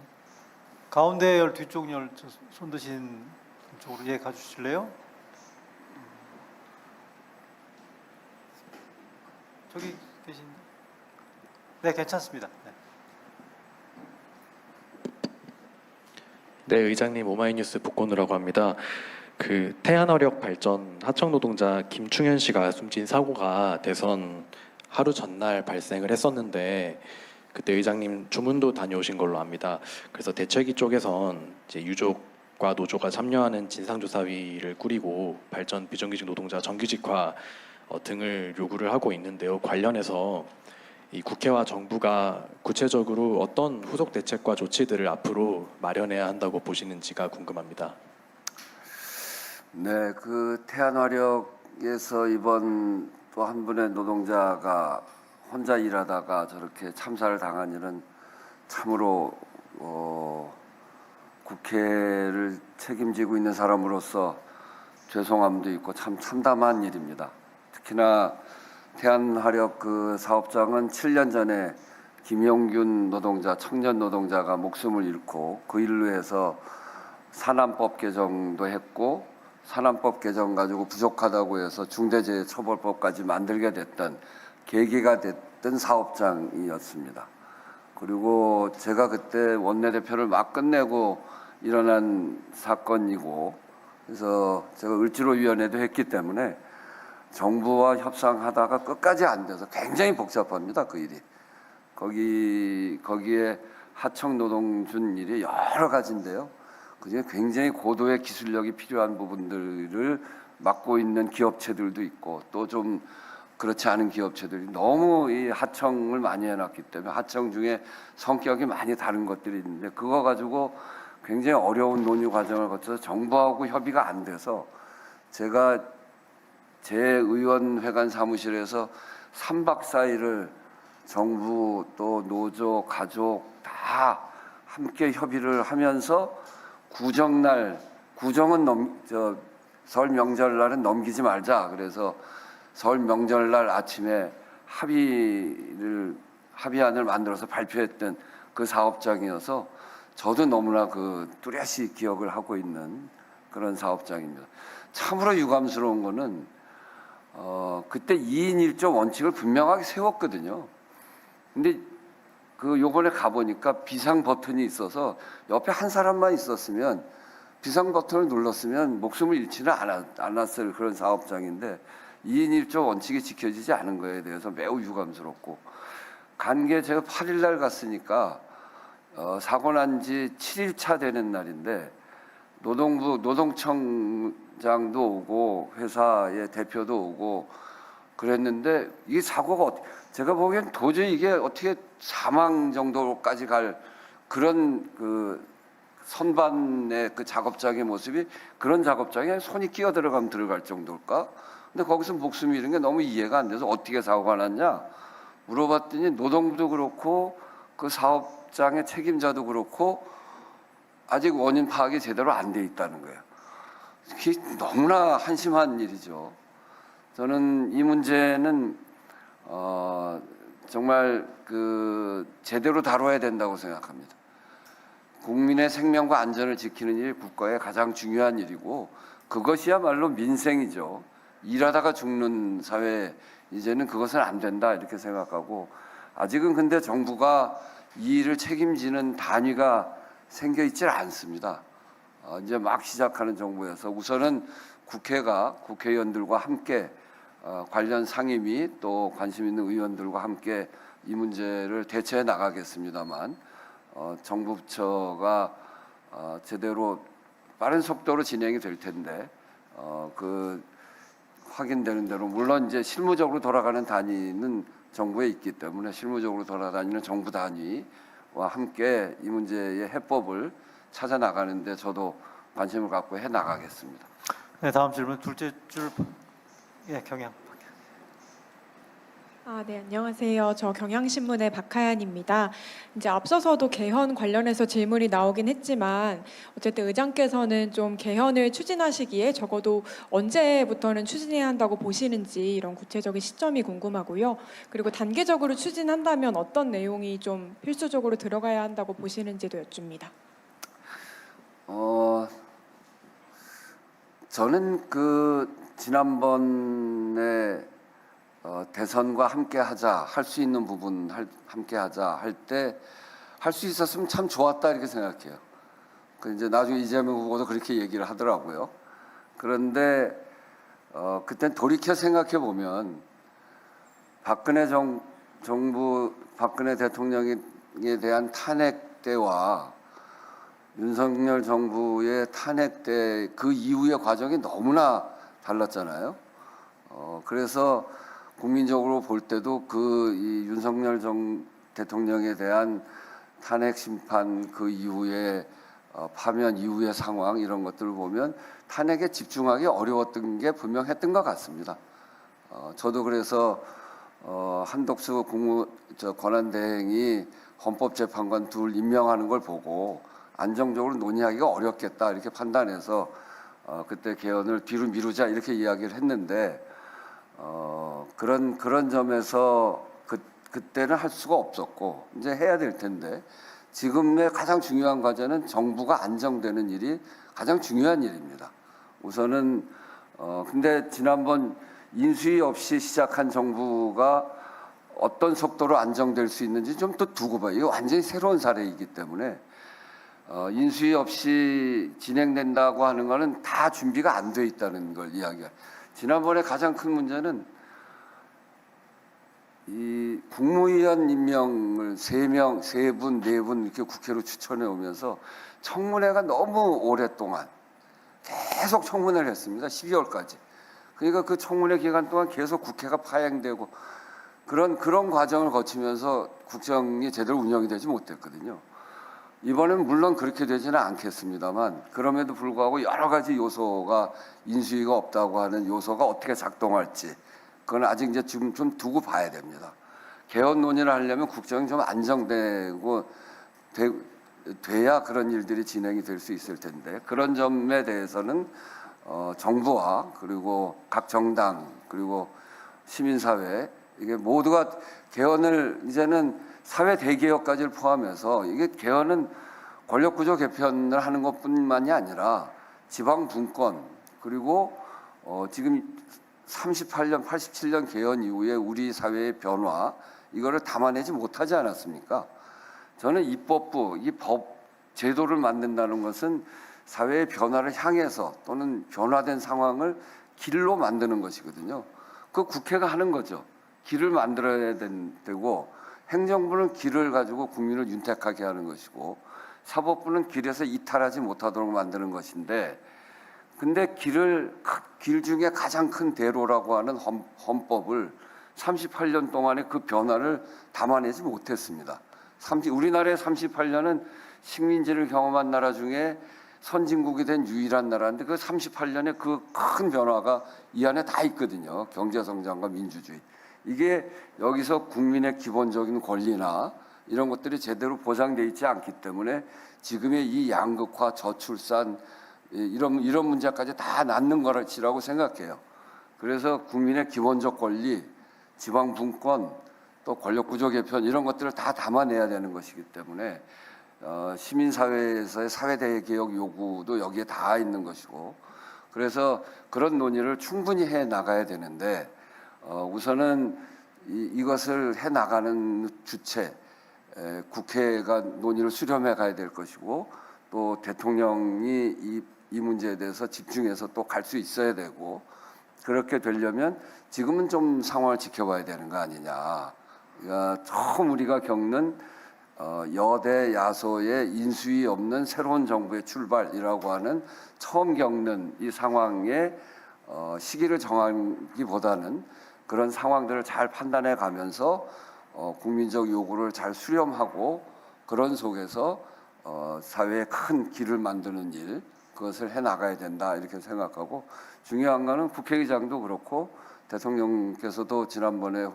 가운데 열 뒤쪽 열 손 드신 쪽으로 가주실래요? 저기 계신데. 네, 괜찮습니다. 네. 네, 의장님 오마이뉴스 복권우라고 합니다. 그 태안화력 발전 하청 노동자 김충현 씨가 숨진 사고가 대선 하루 전날 발생을 했었는데 그때 의장님 주문도 다녀오신 걸로 압니다. 그래서 대책위 쪽에선 이제 유족과 노조가 참여하는 진상조사위를 꾸리고 발전 비정규직 노동자 정규직화 등을 요구를 하고 있는데요. 관련해서 이 국회와 정부가 구체적으로 어떤 후속 대책과 조치들을 앞으로 마련해야 한다고 보시는지가 궁금합니다. 네, 그 태안화력에서 이번 또 한 분의 노동자가 혼자 일하다가 저렇게 참사를 당한 일은 참으로 국회를 책임지고 있는 사람으로서 죄송함도 있고 참 참담한 일입니다. 특히나 태안화력 그 사업장은 7년 전에 김용균 노동자, 청년 노동자가 목숨을 잃고 그 일로 해서 산안법 개정도 했고 산안법 개정 가지고 부족하다고 해서 중대재해처벌법까지 만들게 됐던 계기가 됐던 사업장이었습니다. 그리고 제가 그때 원내대표를 막 끝내고 일어난 사건이고 그래서 제가 을지로위원회도 했기 때문에 정부와 협상하다가 끝까지 안 돼서 굉장히 복잡합니다. 그 일이. 거기에 하청 노동준 일이 여러 가지인데요. 그중에 굉장히 고도의 기술력이 필요한 부분들을 맡고 있는 기업체들도 있고 또 좀 그렇지 않은 기업체들이 너무 이 하청을 많이 해놨기 때문에 하청 중에 성격이 많이 다른 것들이 있는데 그거 가지고 굉장히 어려운 논의 과정을 거쳐서 정부하고 협의가 안 돼서 제가 제 의원회관 사무실에서 3박 4일을 정부 또 노조 가족 다 함께 협의를 하면서 구정은 설 명절날은 넘기지 말자. 그래서 설 명절날 아침에 합의안을 만들어서 발표했던 그 사업장이어서 저도 너무나 그 뚜렷이 기억을 하고 있는 그런 사업장입니다. 참으로 유감스러운 거는 그때 2인 1조 원칙을 분명하게 세웠거든요. 근데 그 요번에 가보니까 비상 버튼이 있어서 옆에 한 사람만 있었으면 비상 버튼을 눌렀으면 목숨을 잃지는 않았을 그런 사업장인데 2인 1조 원칙이 지켜지지 않은 거에 대해서 매우 유감스럽고 간 게 제가 8일 날 갔으니까 사고 난 지 7일차 되는 날인데 노동청장도 오고 회사의 대표도 오고 그랬는데 이 사고가 제가 보기엔 도저히 이게 어떻게 사망 정도까지 갈 그런 그 선반의 그 작업장의 모습이 그런 작업장에 손이 끼어 들어가면 들어갈 정도일까? 근데 거기서 목숨 잃은 게 너무 이해가 안 돼서 어떻게 사고가 났냐? 물어봤더니 노동부도 그렇고 그 사업장의 책임자도 그렇고 아직 원인 파악이 제대로 안 돼 있다는 거예요. 이게 너무나 한심한 일이죠. 저는 이 문제는 정말 그 제대로 다뤄야 된다고 생각합니다. 국민의 생명과 안전을 지키는 일이 국가의 가장 중요한 일이고 그것이야말로 민생이죠. 일하다가 죽는 사회 이제는 그것은 안 된다 이렇게 생각하고 아직은 근데 정부가 이 일을 책임지는 단위가 생겨 있질 않습니다. 이제 막 시작하는 정부여서 우선은 국회가 국회의원들과 함께 관련 상임위 또 관심 있는 의원들과 함께 이 문제를 대처해 나가겠습니다만 정부 부처가 제대로 빠른 속도로 진행이 될 텐데 그 확인되는 대로 물론 이제 실무적으로 돌아가는 단위는 정부에 있기 때문에 실무적으로 돌아다니는 정부 단위와 함께 이 문제의 해법을 찾아 나가는데 저도 관심을 갖고 해 나가겠습니다. 네, 다음 질문 둘째 줄 경향. 네, 안녕하세요. 저 경향신문의 박하연입니다. 이제 앞서서도 개헌 관련해서 질문이 나오긴 했지만 어쨌든 의장께서는 좀 개헌을 추진하시기에 적어도 언제부터는 추진해야 한다고 보시는지 이런 구체적인 시점이 궁금하고요. 그리고 단계적으로 추진한다면 어떤 내용이 좀 필수적으로 들어가야 한다고 보시는지도 여쭙니다. 저는 그 지난번에 대선과 함께하자 할 수 있는 부분 함께하자 할 때 할 수 있었으면 참 좋았다 이렇게 생각해요. 그 이제 나중에 이재명 후보도 그렇게 얘기를 하더라고요. 그런데 그땐 돌이켜 생각해 보면 박근혜 정부 박근혜 대통령에 대한 탄핵 때와 윤석열 정부의 탄핵 때 그 이후의 과정이 너무나 달랐잖아요. 그래서 국민적으로 볼 때도 이 윤석열 대통령에 대한 탄핵 심판 그 이후에 파면 이후의 상황 이런 것들을 보면 탄핵에 집중하기 어려웠던 게 분명했던 것 같습니다. 저도 그래서 한덕수 권한대행이 헌법재판관 둘 임명하는 걸 보고 안정적으로 논의하기가 어렵겠다 이렇게 판단해서 그때 개헌을 뒤로 미루자 이렇게 이야기를 했는데 그런 점에서 그때는 할 수가 없었고 이제 해야 될 텐데 지금의 가장 중요한 과제는 정부가 안정되는 일이 가장 중요한 일입니다. 우선은 근데 지난번 인수위 없이 시작한 정부가 어떤 속도로 안정될 수 있는지 좀 더 두고 봐요. 이거 완전히 새로운 사례이기 때문에 인수위 없이 진행된다고 하는 거는 다 준비가 안 돼 있다는 걸 이야기해요. 지난번에 가장 큰 문제는 이 국무위원 임명을 3명, 3분, 4분 이렇게 국회로 추천해 오면서 청문회가 너무 오랫동안 계속 청문회를 했습니다. 12월까지. 그러니까 그 청문회 기간 동안 계속 국회가 파행되고 그런 과정을 거치면서 국정이 제대로 운영이 되지 못했거든요. 이번엔 물론 그렇게 되지는 않겠습니다만 그럼에도 불구하고 여러 가지 요소가 인수위가 없다고 하는 요소가 어떻게 작동할지 그건 아직 이제 지금 좀 두고 봐야 됩니다. 개헌 논의를 하려면 국정이 좀 안정되고 돼야 그런 일들이 진행이 될 수 있을 텐데 그런 점에 대해서는 정부와 그리고 각 정당 그리고 시민사회 이게 모두가 개헌을 이제는 사회 대개혁까지를 포함해서 이게 개헌은 권력구조 개편을 하는 것뿐만이 아니라 지방 분권 그리고 지금 38년, 87년 개헌 이후에 우리 사회의 변화 이거를 담아내지 못하지 않았습니까? 저는 입법부, 이 법 제도를 만든다는 것은 사회의 변화를 향해서 또는 변화된 상황을 길로 만드는 것이거든요. 그 국회가 하는 거죠. 길을 만들어야 되고 행정부는 길을 가지고 국민을 윤택하게 하는 것이고 사법부는 길에서 이탈하지 못하도록 만드는 것인데 근데 길 중에 가장 큰 대로라고 하는 헌법을 38년 동안에 그 변화를 담아내지 못했습니다. 우리나라의 38년은 식민지를 경험한 나라 중에 선진국이 된 유일한 나라인데 그 38년에 그 큰 변화가 이 안에 다 있거든요. 경제성장과 민주주의. 이게 여기서 국민의 기본적인 권리나 이런 것들이 제대로 보장되어 있지 않기 때문에 지금의 이 양극화, 저출산 이런 문제까지 다 낳는 거라고 생각해요. 그래서 국민의 기본적 권리, 지방 분권, 또 권력구조 개편 이런 것들을 다 담아내야 되는 것이기 때문에 시민사회에서의 사회대개혁 요구도 여기에 다 있는 것이고 그래서 그런 논의를 충분히 해 나가야 되는데 우선은 이것을 해 나가는 주체 국회가 논의를 수렴해 가야 될 것이고 또 대통령이 이 문제에 대해서 집중해서 또 갈 수 있어야 되고 그렇게 되려면 지금은 좀 상황을 지켜봐야 되는 거 아니냐. 그러니까 처음 우리가 겪는 여대 야소의 인수위 없는 새로운 정부의 출발이라고 하는 처음 겪는 이 상황에 시기를 정하기보다는 그런 상황들을 잘 판단해 가면서 국민적 요구를 잘 수렴하고 그런 속에서 사회에 큰 길을 만드는 일 그것을 해 나가야 된다 이렇게 생각하고 중요한 거는 국회의장도 그렇고 대통령께서도 지난번에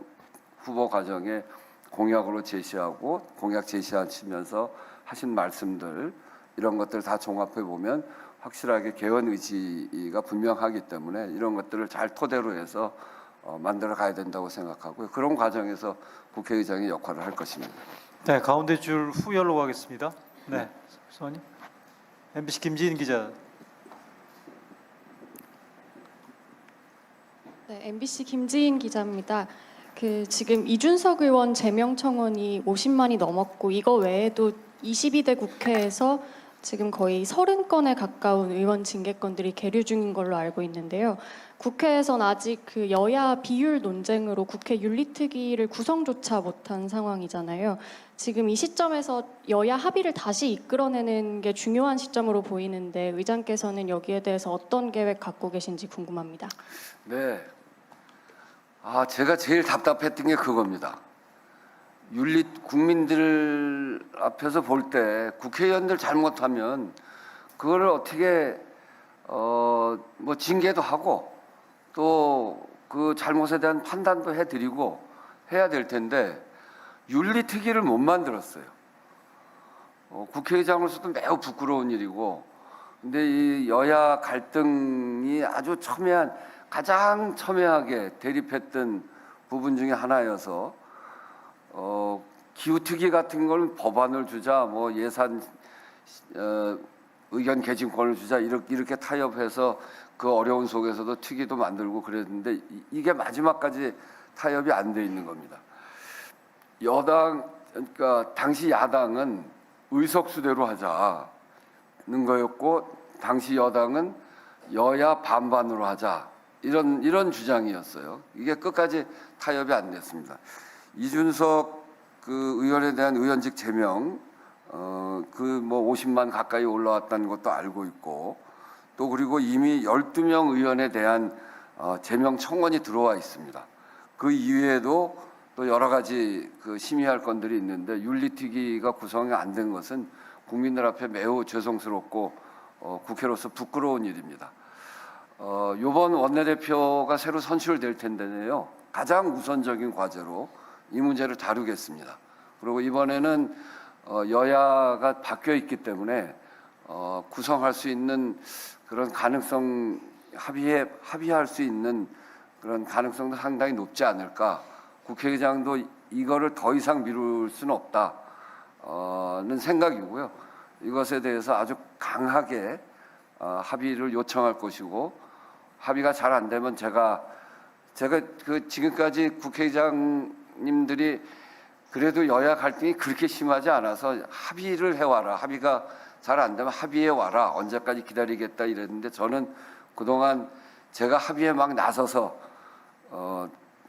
후보 과정에 공약으로 제시하고 공약 제시하시면서 하신 말씀들 이런 것들 다 종합해 보면 확실하게 개헌 의지가 분명하기 때문에 이런 것들을 잘 토대로 해서 만들어 가야 된다고 생각하고요. 그런 과정에서 국회의장의 역할을 할 것입니다. 네, 가운데 줄 후열로 가겠습니다. 네, 수원님. MBC 김지인 기자. 네, MBC 김지인 기자입니다. 지금 이준석 의원 제명 청원이 50만이 넘었고 이거 외에도 22대 국회에서 지금 거의 30건에 가까운 의원 징계건들이 계류 중인 걸로 알고 있는데요. 국회에선 아직 그 여야 비율 논쟁으로 국회 윤리특위를 구성조차 못한 상황이잖아요. 지금 이 시점에서 여야 합의를 다시 이끌어내는 게 중요한 시점으로 보이는데 의장께서는 여기에 대해서 어떤 계획 갖고 계신지 궁금합니다. 네. 제가 제일 답답했던 게 그겁니다. 국민들 앞에서 볼 때 국회의원들 잘못하면 그거를 어떻게 뭐 징계도 하고 또 그 잘못에 대한 판단도 해드리고 해야 될 텐데 윤리특위를 못 만들었어요. 국회의장으로서도 매우 부끄러운 일이고 근데 이 여야 갈등이 아주 가장 첨예하게 대립했던 부분 중에 하나여서 기후특위 같은 걸 법안을 주자 뭐 예산 의견 개진권을 주자 이렇게 타협해서 그 어려운 속에서도 특위도 만들고 그랬는데 이게 마지막까지 타협이 안 돼 있는 겁니다. 그러니까 당시 야당은 의석수대로 하자는 거였고 당시 여당은 여야 반반으로 하자 이런 주장이었어요. 이게 끝까지 타협이 안 됐습니다. 이준석 그 의원에 대한 의원직 제명 그 뭐 50만 가까이 올라왔다는 것도 알고 있고 또 그리고 이미 12명 의원에 대한 제명 청원이 들어와 있습니다. 그 이외에도 또 여러 가지 그 심의할 건들이 있는데 윤리특위가 구성이 안 된 것은 국민들 앞에 매우 죄송스럽고 국회로서 부끄러운 일입니다. 이번 원내대표가 새로 선출될 텐데요. 가장 우선적인 과제로 이 문제를 다루겠습니다. 그리고 이번에는 여야가 바뀌어 있기 때문에 구성할 수 있는 그런 가능성 합의할 수 있는 그런 가능성도 상당히 높지 않을까. 국회의장도 이거를 더 이상 미룰 수는 없다는 생각이고요. 이것에 대해서 아주 강하게 합의를 요청할 것이고 합의가 잘 안 되면 제가 그 지금까지 국회의장님들이 그래도 여야 갈등이 그렇게 심하지 않아서 합의를 해와라. 합의가 잘 안 되면 합의해 와라. 언제까지 기다리겠다 이랬는데 저는 그동안 제가 합의에 막 나서서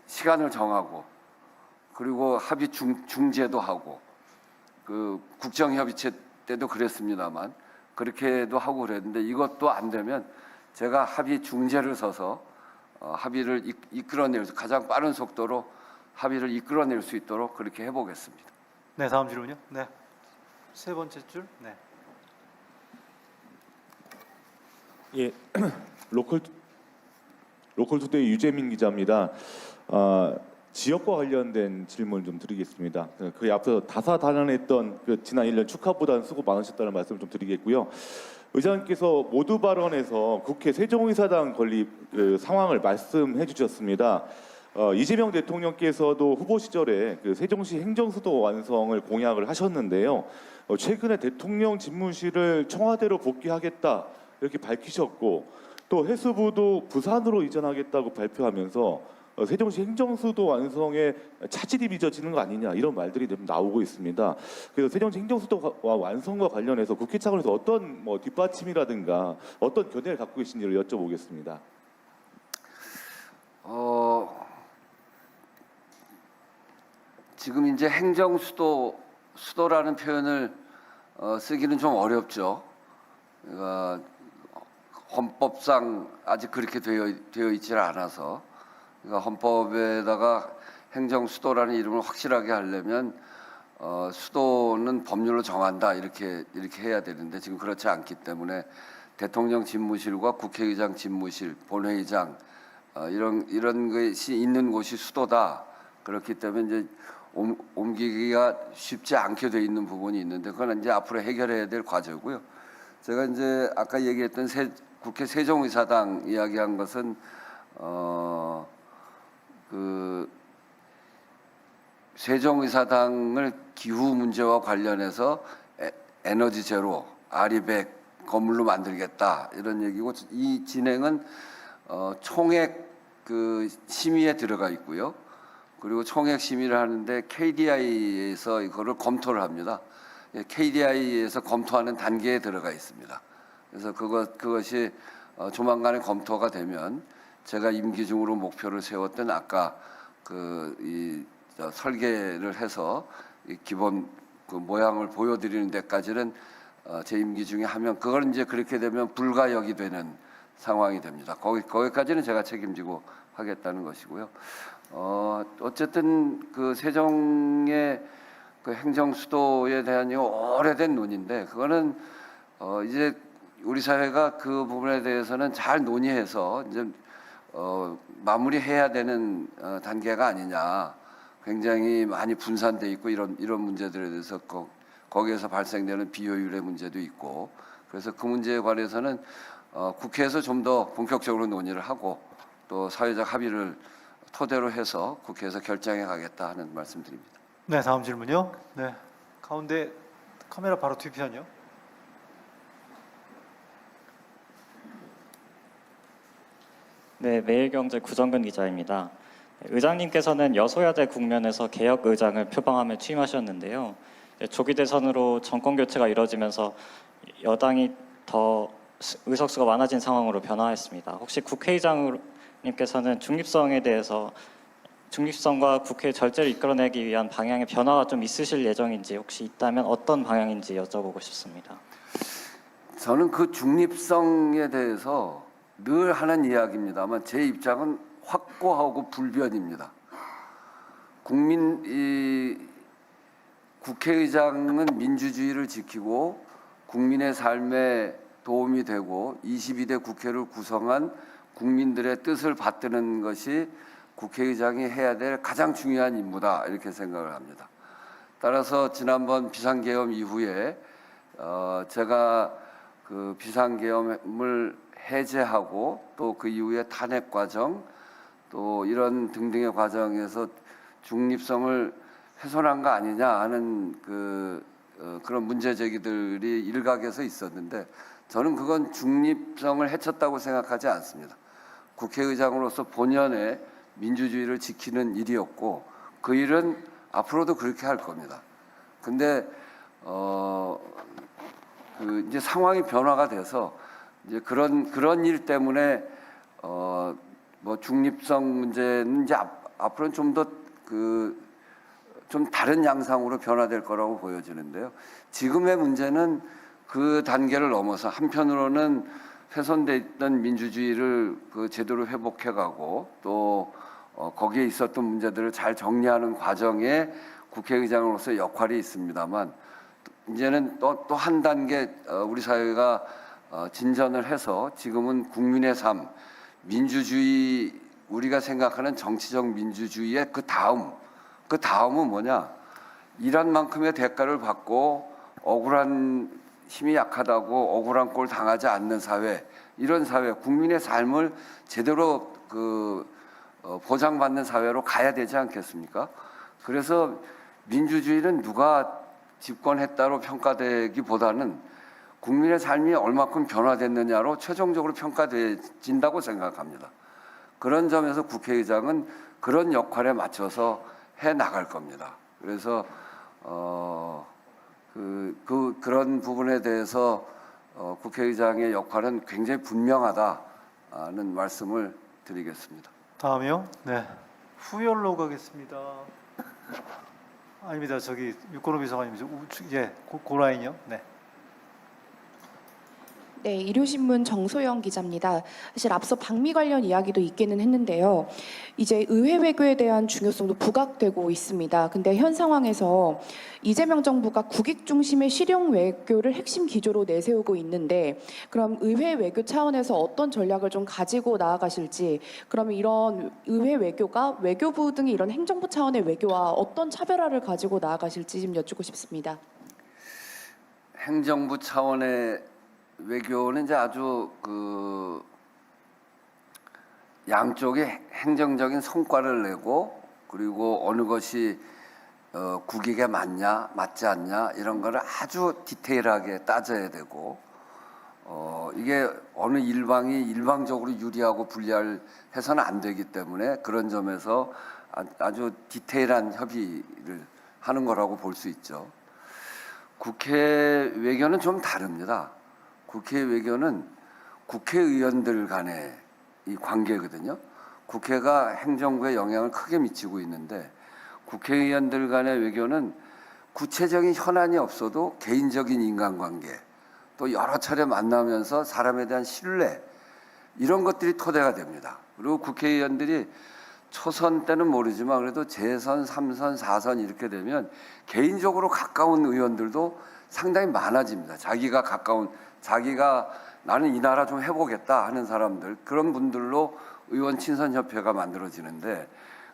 시간을 정하고 그리고 합의 중재도 하고 그 국정협의체 때도 그랬습니다만 그렇게도 하고 그랬는데 이것도 안 되면 제가 합의 중재를 서서 합의를 이끌어낼 가장 빠른 속도로 합의를 이끌어낼 수 있도록 그렇게 해보겠습니다. 네, 다음 질문요. 네, 세 번째 줄. 네. 예, 로컬투데이 유재민 기자입니다. 지역과 관련된 질문 좀 드리겠습니다. 그 앞서 다사다난했던 그 지난 1년 축하보다는 수고 많으셨다는 말씀 좀 드리겠고요. 의장님께서 모두 발언에서 국회 세종의사당 건립 그 상황을 말씀해 주셨습니다. 이재명 대통령께서도 후보 시절에 그 세종시 행정수도 완성을 공약을 하셨는데요. 최근에 대통령 집무실을 청와대로 복귀하겠다 이렇게 밝히셨고 또 해수부도 부산으로 이전하겠다고 발표하면서 세종시 행정수도 완성에 차질이 빚어지는 거 아니냐 이런 말들이 좀 나오고 있습니다. 그래서 세종시 행정수도 완성과 관련해서 국회 차원에서 어떤 뭐 뒷받침이라든가 어떤 견해를 갖고 계신지를 여쭤보겠습니다. 지금 이제 수도라는 표현을 쓰기는 좀 어렵죠. 그러니까 헌법상 아직 그렇게 되어 있지 않아서 그러니까 헌법에다가 행정수도라는 이름을 확실하게 하려면 수도는 법률로 정한다 이렇게 해야 되는데 지금 그렇지 않기 때문에 대통령 집무실과 국회의장 집무실, 본회의장 이런 것이 있는 곳이 수도다. 그렇기 때문에 이제 옮기기가 쉽지 않게 돼 있는 부분이 있는데 그건 이제 앞으로 해결해야 될 과제고요. 제가 이제 아까 얘기했던 국회 세종의사당 이야기한 것은 그 세종의사당을 기후 문제와 관련해서 에너지 제로, 아리백 건물로 만들겠다 이런 얘기고 이 진행은 총액 그 심의에 들어가 있고요. 그리고 총액 심의를 하는데 KDI에서 이거를 검토를 합니다. KDI에서 검토하는 단계에 들어가 있습니다. 그래서 그것이 조만간에 검토가 되면 제가 임기 중으로 목표를 세웠던 아까 설계를 해서 이 기본 그 모양을 보여드리는 데까지는 제 임기 중에 하면 그걸 이제 그렇게 되면 불가역이 되는 상황이 됩니다. 거기까지는 제가 책임지고 하겠다는 것이고요. 어쨌든 그 세종의 그 행정 수도에 대한 이 오래된 논의인데 그거는 이제 우리 사회가 그 부분에 대해서는 잘 논의해서 이제 마무리해야 되는 단계가 아니냐. 굉장히 많이 분산돼 있고 이런 문제들에 대해서 거기에서 발생되는 비효율의 문제도 있고 그래서 그 문제에 관해서는 국회에서 좀 더 본격적으로 논의를 하고 또 사회적 합의를 토대로 해서 국회에서 결정해 가겠다 하는 말씀드립니다. 네, 다음 질문요. 네, 가운데 카메라 바로 뒤편이요. 네, 매일경제 구정근 기자입니다. 의장님께서는 여소야대 국면에서 개혁 의장을 표방하며 취임하셨는데요. 조기 대선으로 정권 교체가 이뤄지면서 여당이 더 의석수가 많아진 상황으로 변화했습니다. 혹시 국회의장님께서는 중립성에 대해서 중립성과 국회의 절제를 이끌어내기 위한 방향의 변화가 좀 있으실 예정인지 혹시 있다면 어떤 방향인지 여쭤보고 싶습니다. 저는 그 중립성에 대해서 늘 하는 이야기입니다만 제 입장은 확고하고 불변입니다. 국회의장은 민주주의를 지키고 국민의 삶에 도움이 되고 22대 국회를 구성한 국민들의 뜻을 받드는 것이 국회의장이 해야 될 가장 중요한 임무다 이렇게 생각을 합니다. 따라서 지난번 비상계엄 이후에 제가 그 비상계엄을 해제하고 또 그 이후에 탄핵 과정 또 이런 등등의 과정에서 중립성을 훼손한 거 아니냐 하는 그런 문제 제기들이 일각에서 있었는데 저는 그건 중립성을 해쳤다고 생각하지 않습니다. 국회의장으로서 본연의 민주주의를 지키는 일이었고 그 일은 앞으로도 그렇게 할 겁니다. 근데 이제 상황이 변화가 돼서 이제 그런 일 때문에 뭐 중립성 문제는 이제 앞으로는 좀 더 좀 다른 양상으로 변화될 거라고 보여지는데요. 지금의 문제는 그 단계를 넘어서 한편으로는 훼손돼 있던 민주주의를 그 제도로 회복해가고 또 거기에 있었던 문제들을 잘 정리하는 과정에 국회의장으로서 역할이 있습니다만 이제는 또 한 단계 우리 사회가 진전을 해서 지금은 국민의 삶, 민주주의 우리가 생각하는 정치적 민주주의의 그 다음은 뭐냐? 일한 만큼의 대가를 받고 억울한 힘이 약하다고 억울한 꼴 당하지 않는 사회, 이런 사회, 국민의 삶을 제대로 보장받는 사회로 가야 되지 않겠습니까? 그래서 민주주의는 누가 집권했다로 평가되기보다는 국민의 삶이 얼마큼 변화됐느냐로 최종적으로 평가된다고 생각합니다. 그런 점에서 국회의장은 그런 역할에 맞춰서 해 나갈 겁니다. 그래서 그런 부분에 대해서 국회의장의 역할은 굉장히 분명하다는 말씀을 드리겠습니다. 다음이요. 네. 후열로 가겠습니다. 아닙니다. 저기 육건호 비서관님, 그 라인이요. 네. 네, 일요신문 정소영 기자입니다. 사실 앞서 방미 관련 이야기도 있기는 했는데요. 이제 의회 외교에 대한 중요성도 부각되고 있습니다. 근데 현 상황에서 이재명 정부가 국익 중심의 실용 외교를 핵심 기조로 내세우고 있는데 그럼 의회 외교 차원에서 어떤 전략을 좀 가지고 나아가실지, 그러면 이런 의회 외교가 외교부 등의 이런 행정부 차원의 외교와 어떤 차별화를 가지고 나아가실지 좀 여쭙고 싶습니다. 행정부 차원의 외교는 이제 아주 양쪽에 행정적인 성과를 내고 그리고 어느 것이 국익에 맞냐 맞지 않냐 이런 거를 아주 디테일하게 따져야 되고 이게 어느 일방이 일방적으로 유리하고 불리할 해서는 안 되기 때문에 그런 점에서 아주 디테일한 협의를 하는 거라고 볼 수 있죠. 국회 외교는 좀 다릅니다. 국회 외교는 국회의원들 간의 이 관계거든요. 국회가 행정부에 영향을 크게 미치고 있는데 국회의원들 간의 외교는 구체적인 현안이 없어도 개인적인 인간관계 또 여러 차례 만나면서 사람에 대한 신뢰 이런 것들이 토대가 됩니다. 그리고 국회의원들이 초선 때는 모르지만 그래도 재선, 3선, 4선 이렇게 되면 개인적으로 가까운 의원들도 상당히 많아집니다. 자기가 나는 이 나라 좀 해보겠다 하는 사람들, 그런 분들로 의원 친선협회가 만들어지는데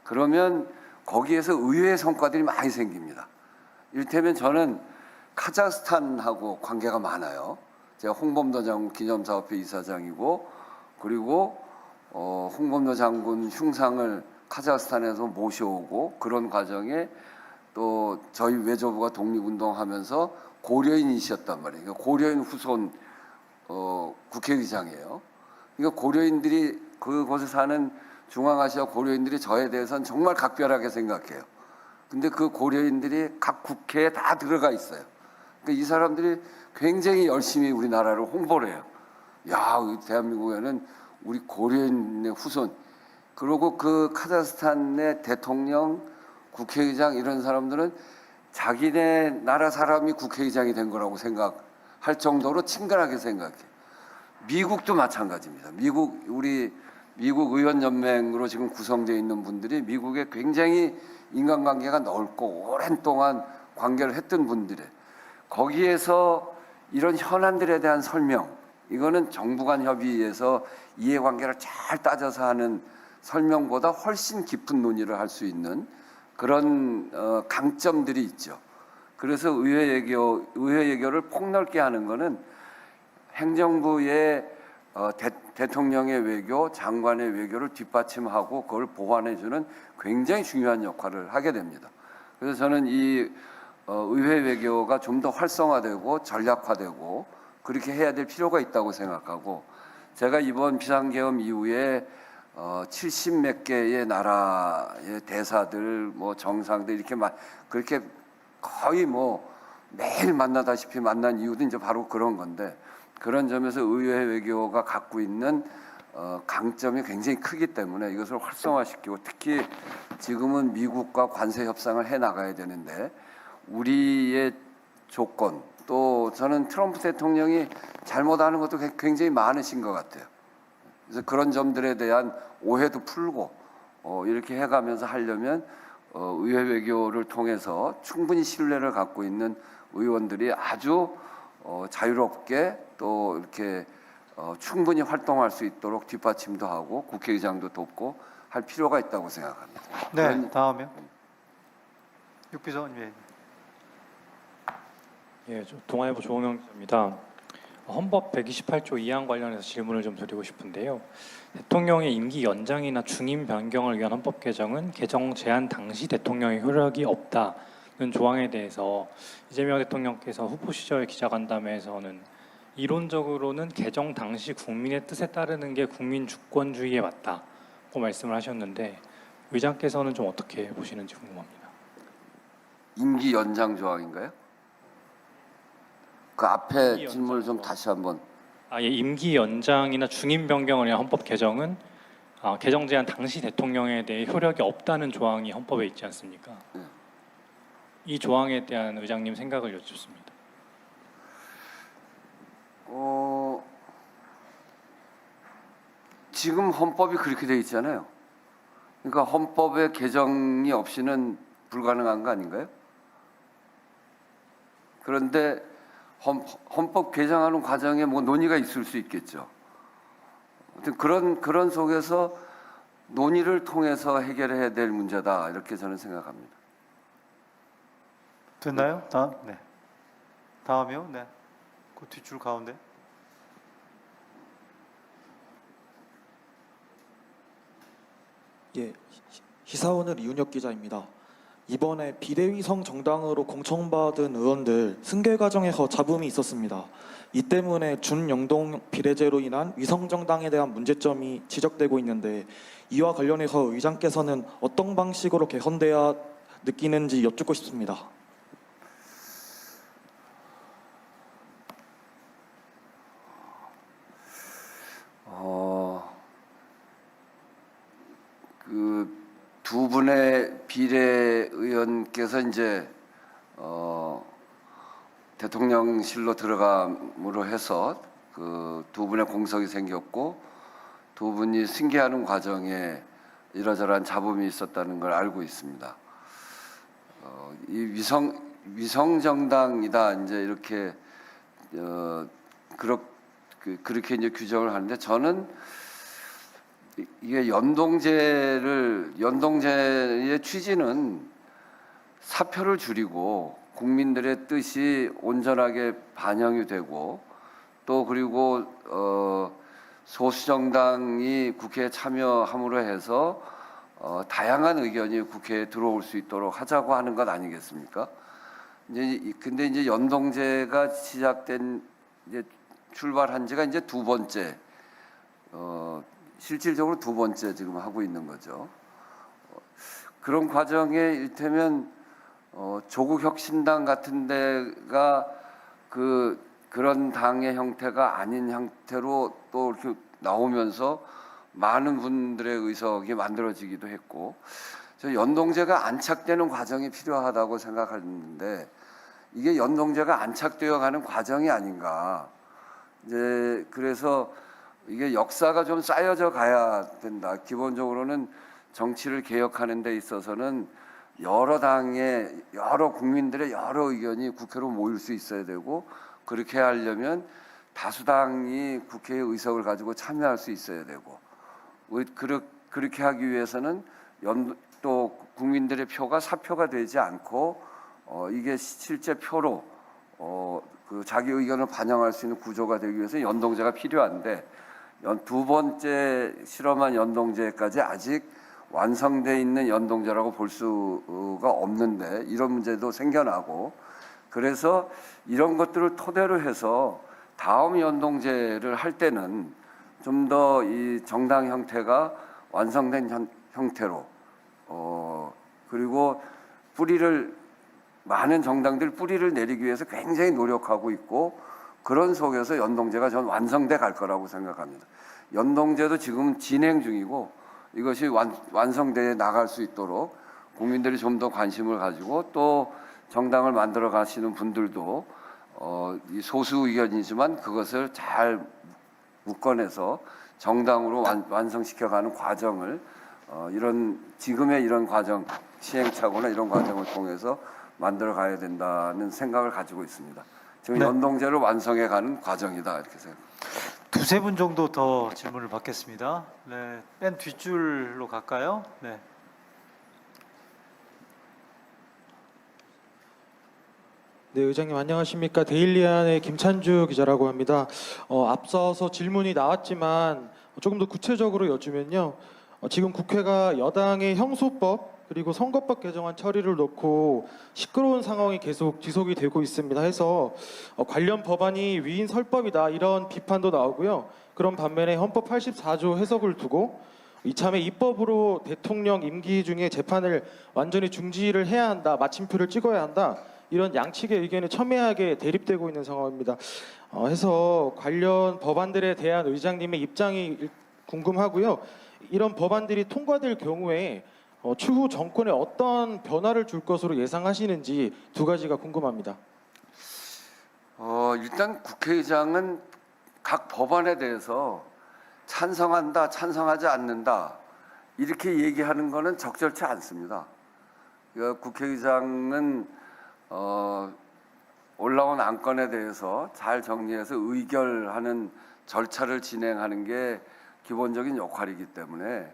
그러면 거기에서 의외의 성과들이 많이 생깁니다. 이를테면 저는 카자흐스탄하고 관계가 많아요. 제가 홍범도 장군 기념사업회 이사장이고 그리고 홍범도 장군 흉상을 카자흐스탄에서 모셔오고 그런 과정에 또 저희 외교부가 독립운동하면서 고려인이셨단 말이에요. 그러니까 고려인 후손 국회의장이에요. 그러니까 고려인들이 그곳에 사는 중앙아시아 고려인들이 저에 대해서는 정말 각별하게 생각해요. 근데 그 고려인들이 각 국회에 다 들어가 있어요. 그러니까 이 사람들이 굉장히 열심히 우리나라를 홍보를 해요. 야, 대한민국에는 우리 고려인의 후손 그리고 그 카자흐스탄의 대통령, 국회의장 이런 사람들은 자기네 나라 사람이 국회의장이 된 거라고 생각할 정도로 친근하게 생각해요. 미국도 마찬가지입니다. 우리 미국 의원연맹으로 지금 구성되어 있는 분들이 미국에 굉장히 인간관계가 넓고 오랜 동안 관계를 했던 분들에 거기에서 이런 현안들에 대한 설명, 이거는 정부 간 협의에서 이해관계를 잘 따져서 하는 설명보다 훨씬 깊은 논의를 할 수 있는 그런 강점들이 있죠. 그래서 의회 예교를 폭넓게 하는 거는 행정부의 대통령의 외교, 장관의 외교를 뒷받침하고 그걸 보완해주는 굉장히 중요한 역할을 하게 됩니다. 그래서 저는 이 의회 외교가 좀 더 활성화되고 전략화되고 그렇게 해야 될 필요가 있다고 생각하고, 제가 이번 비상계엄 이후에 70몇 개의 나라의 대사들, 뭐 정상들 이렇게 그렇게 거의 뭐 매일 만나다시피 만난 이유도 이제 바로 그런 건데, 그런 점에서 의회 외교가 갖고 있는 강점이 굉장히 크기 때문에 이것을 활성화시키고, 특히 지금은 미국과 관세 협상을 해 나가야 되는데 우리의 조건, 또 저는 트럼프 대통령이 잘못하는 것도 굉장히 많으신 것 같아요. 그래서 그런 점들에 대한 오해도 풀고 이렇게 해가면서 하려면 의회 외교를 통해서 충분히 신뢰를 갖고 있는 의원들이 아주 자유롭게 또 이렇게 충분히 활동할 수 있도록 뒷받침도 하고 국회의장도 돕고 할 필요가 있다고 생각합니다. 네, 다음에 육비전 위원님. 예, 동아일보 조홍영 기자입니다. 헌법 128조 2항 관련해서 질문을 좀 드리고 싶은데요. 대통령의 임기 연장이나 중임 변경을 위한 헌법 개정은 개정 제한 당시 대통령의 효력이 없다는 조항에 대해서 이재명 대통령께서 후보 시절 기자간담회에서는 이론적으로는 개정 당시 국민의 뜻에 따르는 게 국민 주권주의에 맞다고 말씀을 하셨는데 의장께서는 좀 어떻게 보시는지 궁금합니다. 임기 연장 조항인가요? 그 앞에 임기 질문을 좀 연장 다시 한번. 예, 임기 연장이나 중임 변경을 위한 헌법 개정은 개정 제한 당시 대통령에 대해 효력이 없다는 조항이 헌법에 있지 않습니까? 네. 이 조항에 대한 의장님 생각을 여쭙습니다. 지금 헌법이 그렇게 돼 있잖아요. 그러니까 헌법의 개정이 없이는 불가능한 거 아닌가요? 그런데 헌법 개정하는 과정에 뭐 논의가 있을 수 있겠죠. 아무튼 그런 속에서 논의를 통해서 해결해야 될 문제다, 이렇게 저는 생각합니다. 됐나요? 다음, 네. 다음이요, 네. 그 뒷줄 가운데. 예, 시사오늘 이윤혁 기자입니다. 이번에 비대위성 정당으로 공천받은 의원들 승계 과정에서 잡음이 있었습니다. 이 때문에 준영동 비례제로 인한 위성 정당에 대한 문제점이 지적되고 있는데, 이와 관련해서 의장께서는 어떤 방식으로 개선돼야 느끼는지 여쭙고 싶습니다. 그 두 분의 비례의원께서 이제 대통령실로 들어감으로 해서 그 두 분의 공석이 생겼고, 두 분이 승계하는 과정에 이러저러한 잡음이 있었다는 걸 알고 있습니다. 이 위성 정당이다 이제 이렇게 그렇게 이제 규정을 하는데, 저는 이게 연동제의 취지는 사표를 줄이고 국민들의 뜻이 온전하게 반영이 되고, 또 그리고 소수 정당이 국회에 참여함으로 해서 다양한 의견이 국회에 들어올 수 있도록 하자고 하는 것 아니겠습니까? 근데 이제 연동제가 시작된, 이제 출발한 지가 이제 두 번째, 실질적으로 두 번째 지금 하고 있는 거죠. 그런 과정에 이를테면 조국혁신당 같은 데가 그런 당의 형태가 아닌 형태로 또 이렇게 나오면서 많은 분들의 의석이 만들어지기도 했고, 저 연동제가 안착되는 과정이 필요하다고 생각하는데 이게 연동제가 안착되어 가는 과정이 아닌가. 이제 그래서 이게 역사가 좀 쌓여져 가야 된다. 기본적으로는 정치를 개혁하는 데 있어서는 여러 당의 여러 국민들의 여러 의견이 국회로 모일 수 있어야 되고, 그렇게 하려면 다수당이 국회의 의석을 가지고 참여할 수 있어야 되고, 그렇게 하기 위해서는 또 국민들의 표가 사표가 되지 않고 이게 실제 표로 그 자기 의견을 반영할 수 있는 구조가 되기 위해서 연동제가 필요한데, 두 번째 실험한 연동제까지 아직 완성돼 있는 연동제라고 볼 수가 없는데 이런 문제도 생겨나고, 그래서 이런 것들을 토대로 해서 다음 연동제를 할 때는 좀 더 이 정당 형태가 완성된 형태로 그리고 많은 정당들 뿌리를 내리기 위해서 굉장히 노력하고 있고, 그런 속에서 연동제가 전 완성돼 갈 거라고 생각합니다. 연동제도 지금 진행 중이고 이것이 완성돼 나갈 수 있도록 국민들이 좀 더 관심을 가지고, 또 정당을 만들어 가시는 분들도 이 소수 의견이지만 그것을 잘 묶어내서 정당으로 완성시켜가는 과정을 지금의 이런 과정, 시행착오나 이런 과정을 통해서 만들어 가야 된다는 생각을 가지고 있습니다. 지금 네. 연동제를 완성해가는 과정이다 이렇게 생각합니다. 두세 분 정도 더 질문을 받겠습니다. 네, 맨 뒷줄로 갈까요? 네. 네, 의장님 안녕하십니까? 데일리안의 김찬주 기자라고 합니다. 앞서서 질문이 나왔지만 조금 더 구체적으로 여쭈면요. 지금 국회가 여당의 형소법 그리고 선거법 개정안 처리를 놓고 시끄러운 상황이 계속 지속이 되고 있습니다. 해서 관련 법안이 위인 설법이다 이런 비판도 나오고요. 그런 반면에 헌법 84조 해석을 두고 이참에 입법으로 대통령 임기 중에 재판을 완전히 중지를 해야 한다, 마침표를 찍어야 한다, 이런 양측의 의견이 첨예하게 대립되고 있는 상황입니다. 해서 관련 법안들에 대한 의장님의 입장이 궁금하고요. 이런 법안들이 통과될 경우에 추후 정권에 어떤 변화를 줄 것으로 예상하시는지 두 가지가 궁금합니다. 일단 국회의장은 각 법안에 대해서 찬성한다, 찬성하지 않는다 이렇게 얘기하는 것은 적절치 않습니다. 그러니까 국회의장은 올라온 안건에 대해서 잘 정리해서 의결하는 절차를 진행하는 게 기본적인 역할이기 때문에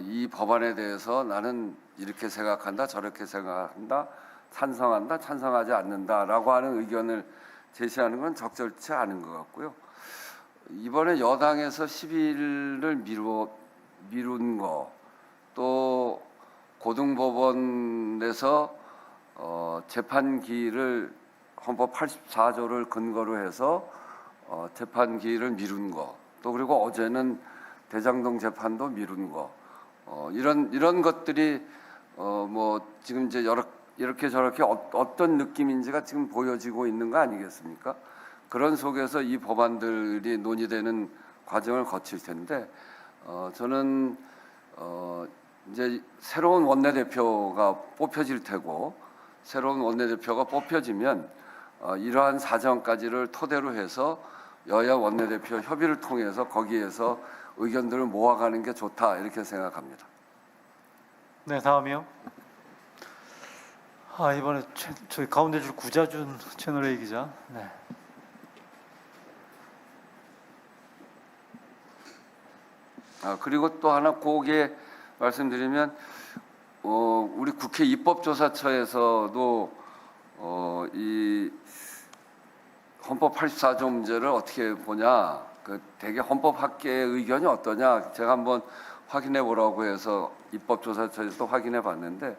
이 법안에 대해서 나는 이렇게 생각한다, 저렇게 생각한다, 찬성한다, 찬성하지 않는다라고 하는 의견을 제시하는 건 적절치 않은 것 같고요. 이번에 여당에서 10일을 미룬 거, 또 고등법원에서 재판기를 헌법 84조를 근거로 해서 재판기를 미룬 거, 또 그리고 어제는 대장동 재판도 미룬 거, 이런 것들이 뭐 지금 이제 이렇게 저렇게 어떤 느낌인지가 지금 보여지고 있는 거 아니겠습니까? 그런 속에서 이 법안들이 논의되는 과정을 거칠 텐데, 저는 이제 새로운 원내대표가 뽑혀질 테고, 새로운 원내대표가 뽑혀지면 이러한 사정까지를 토대로 해서 여야 원내대표 협의를 통해서 거기에서 의견들을 모아가는 게 좋다 이렇게 생각합니다. 네, 다음이요. 이번에 저희 가운데 줄 구자준 채널A 기자. 네. 그리고 또 하나 고게 말씀드리면, 우리 국회 입법조사처에서도 이 헌법 84조 문제를 어떻게 보냐, 대개 헌법학계의 의견이 어떠냐, 제가 한번 확인해 보라고 해서 입법조사처에서도 확인해 봤는데,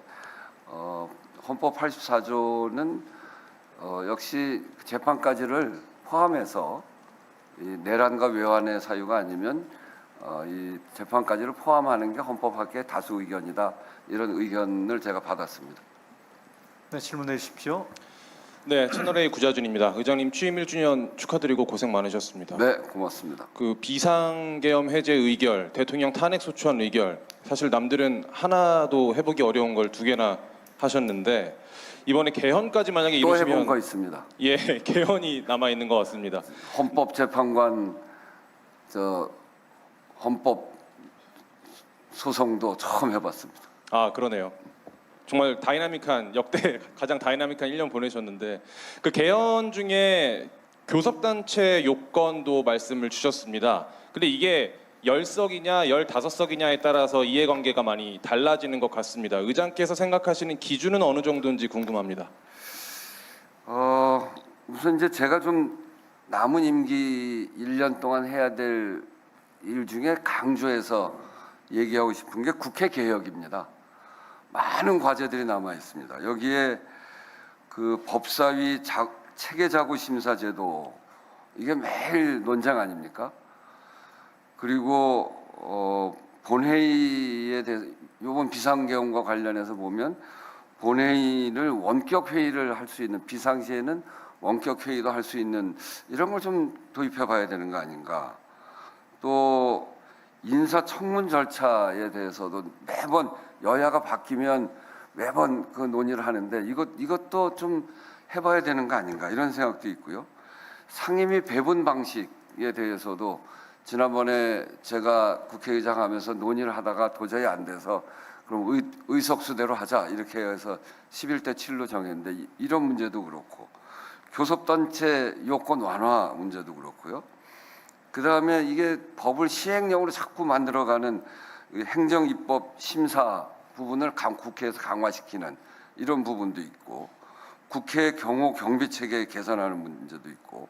헌법 84조는 역시 재판까지를 포함해서 이 내란과 외환의 사유가 아니면 이 재판까지를 포함하는 게 헌법학계의 다수 의견이다, 이런 의견을 제가 받았습니다. 네, 질문해 주십시오. 네, 채널A 구자준입니다. 의장님 취임 1주년 축하드리고 고생 많으셨습니다. 네, 고맙습니다. 그 비상계엄 해제 의결, 대통령 탄핵 소추안 의결, 사실 남들은 하나도 해보기 어려운 걸 2개나 하셨는데 이번에 개헌까지 만약에 또 이루시면 해본 거 있습니다. 예, 개헌이 남아 있는 것 같습니다. 헌법재판관 헌법 소송도 처음 해봤습니다. 아, 그러네요. 정말 다이나믹한 역대 가장 다이나믹한 1년 보내셨는데 그 개헌 중에 교섭단체 요건도 말씀을 주셨습니다. 근데 이게 10석이냐 15석이냐에 따라서 이해관계가 많이 달라지는 것 같습니다. 의장께서 생각하시는 기준은 어느 정도인지 궁금합니다. 우선 이제 제가 좀 남은 임기 1년 동안 해야 될 일 중에 강조해서 얘기하고 싶은 게 국회 개혁입니다. 많은 과제들이 남아 있습니다. 여기에 그 법사위 체계자구 심사제도 이게 매일 논쟁 아닙니까? 그리고 본회의에 대해서 이번 비상계엄과 관련해서 보면 본회의를 원격 회의를 할 수 있는 비상시에는 원격 회의도 할 수 있는 이런 걸 좀 도입해 봐야 되는 거 아닌가. 또 인사청문 절차에 대해서도 매번 여야가 바뀌면 매번 그 논의를 하는데 이것도 좀 해봐야 되는 거 아닌가 이런 생각도 있고요. 상임위 배분 방식에 대해서도 지난번에 제가 국회의장 하면서 논의를 하다가 도저히 안 돼서 그럼 의석수대로 하자 이렇게 해서 11대 7로 정했는데 이런 문제도 그렇고 교섭단체 요건 완화 문제도 그렇고요. 그다음에 이게 법을 시행령으로 자꾸 만들어가는 행정입법 심사 부분을 국회에서 강화시키는 이런 부분도 있고 국회 경호 경비 체계 개선하는 문제도 있고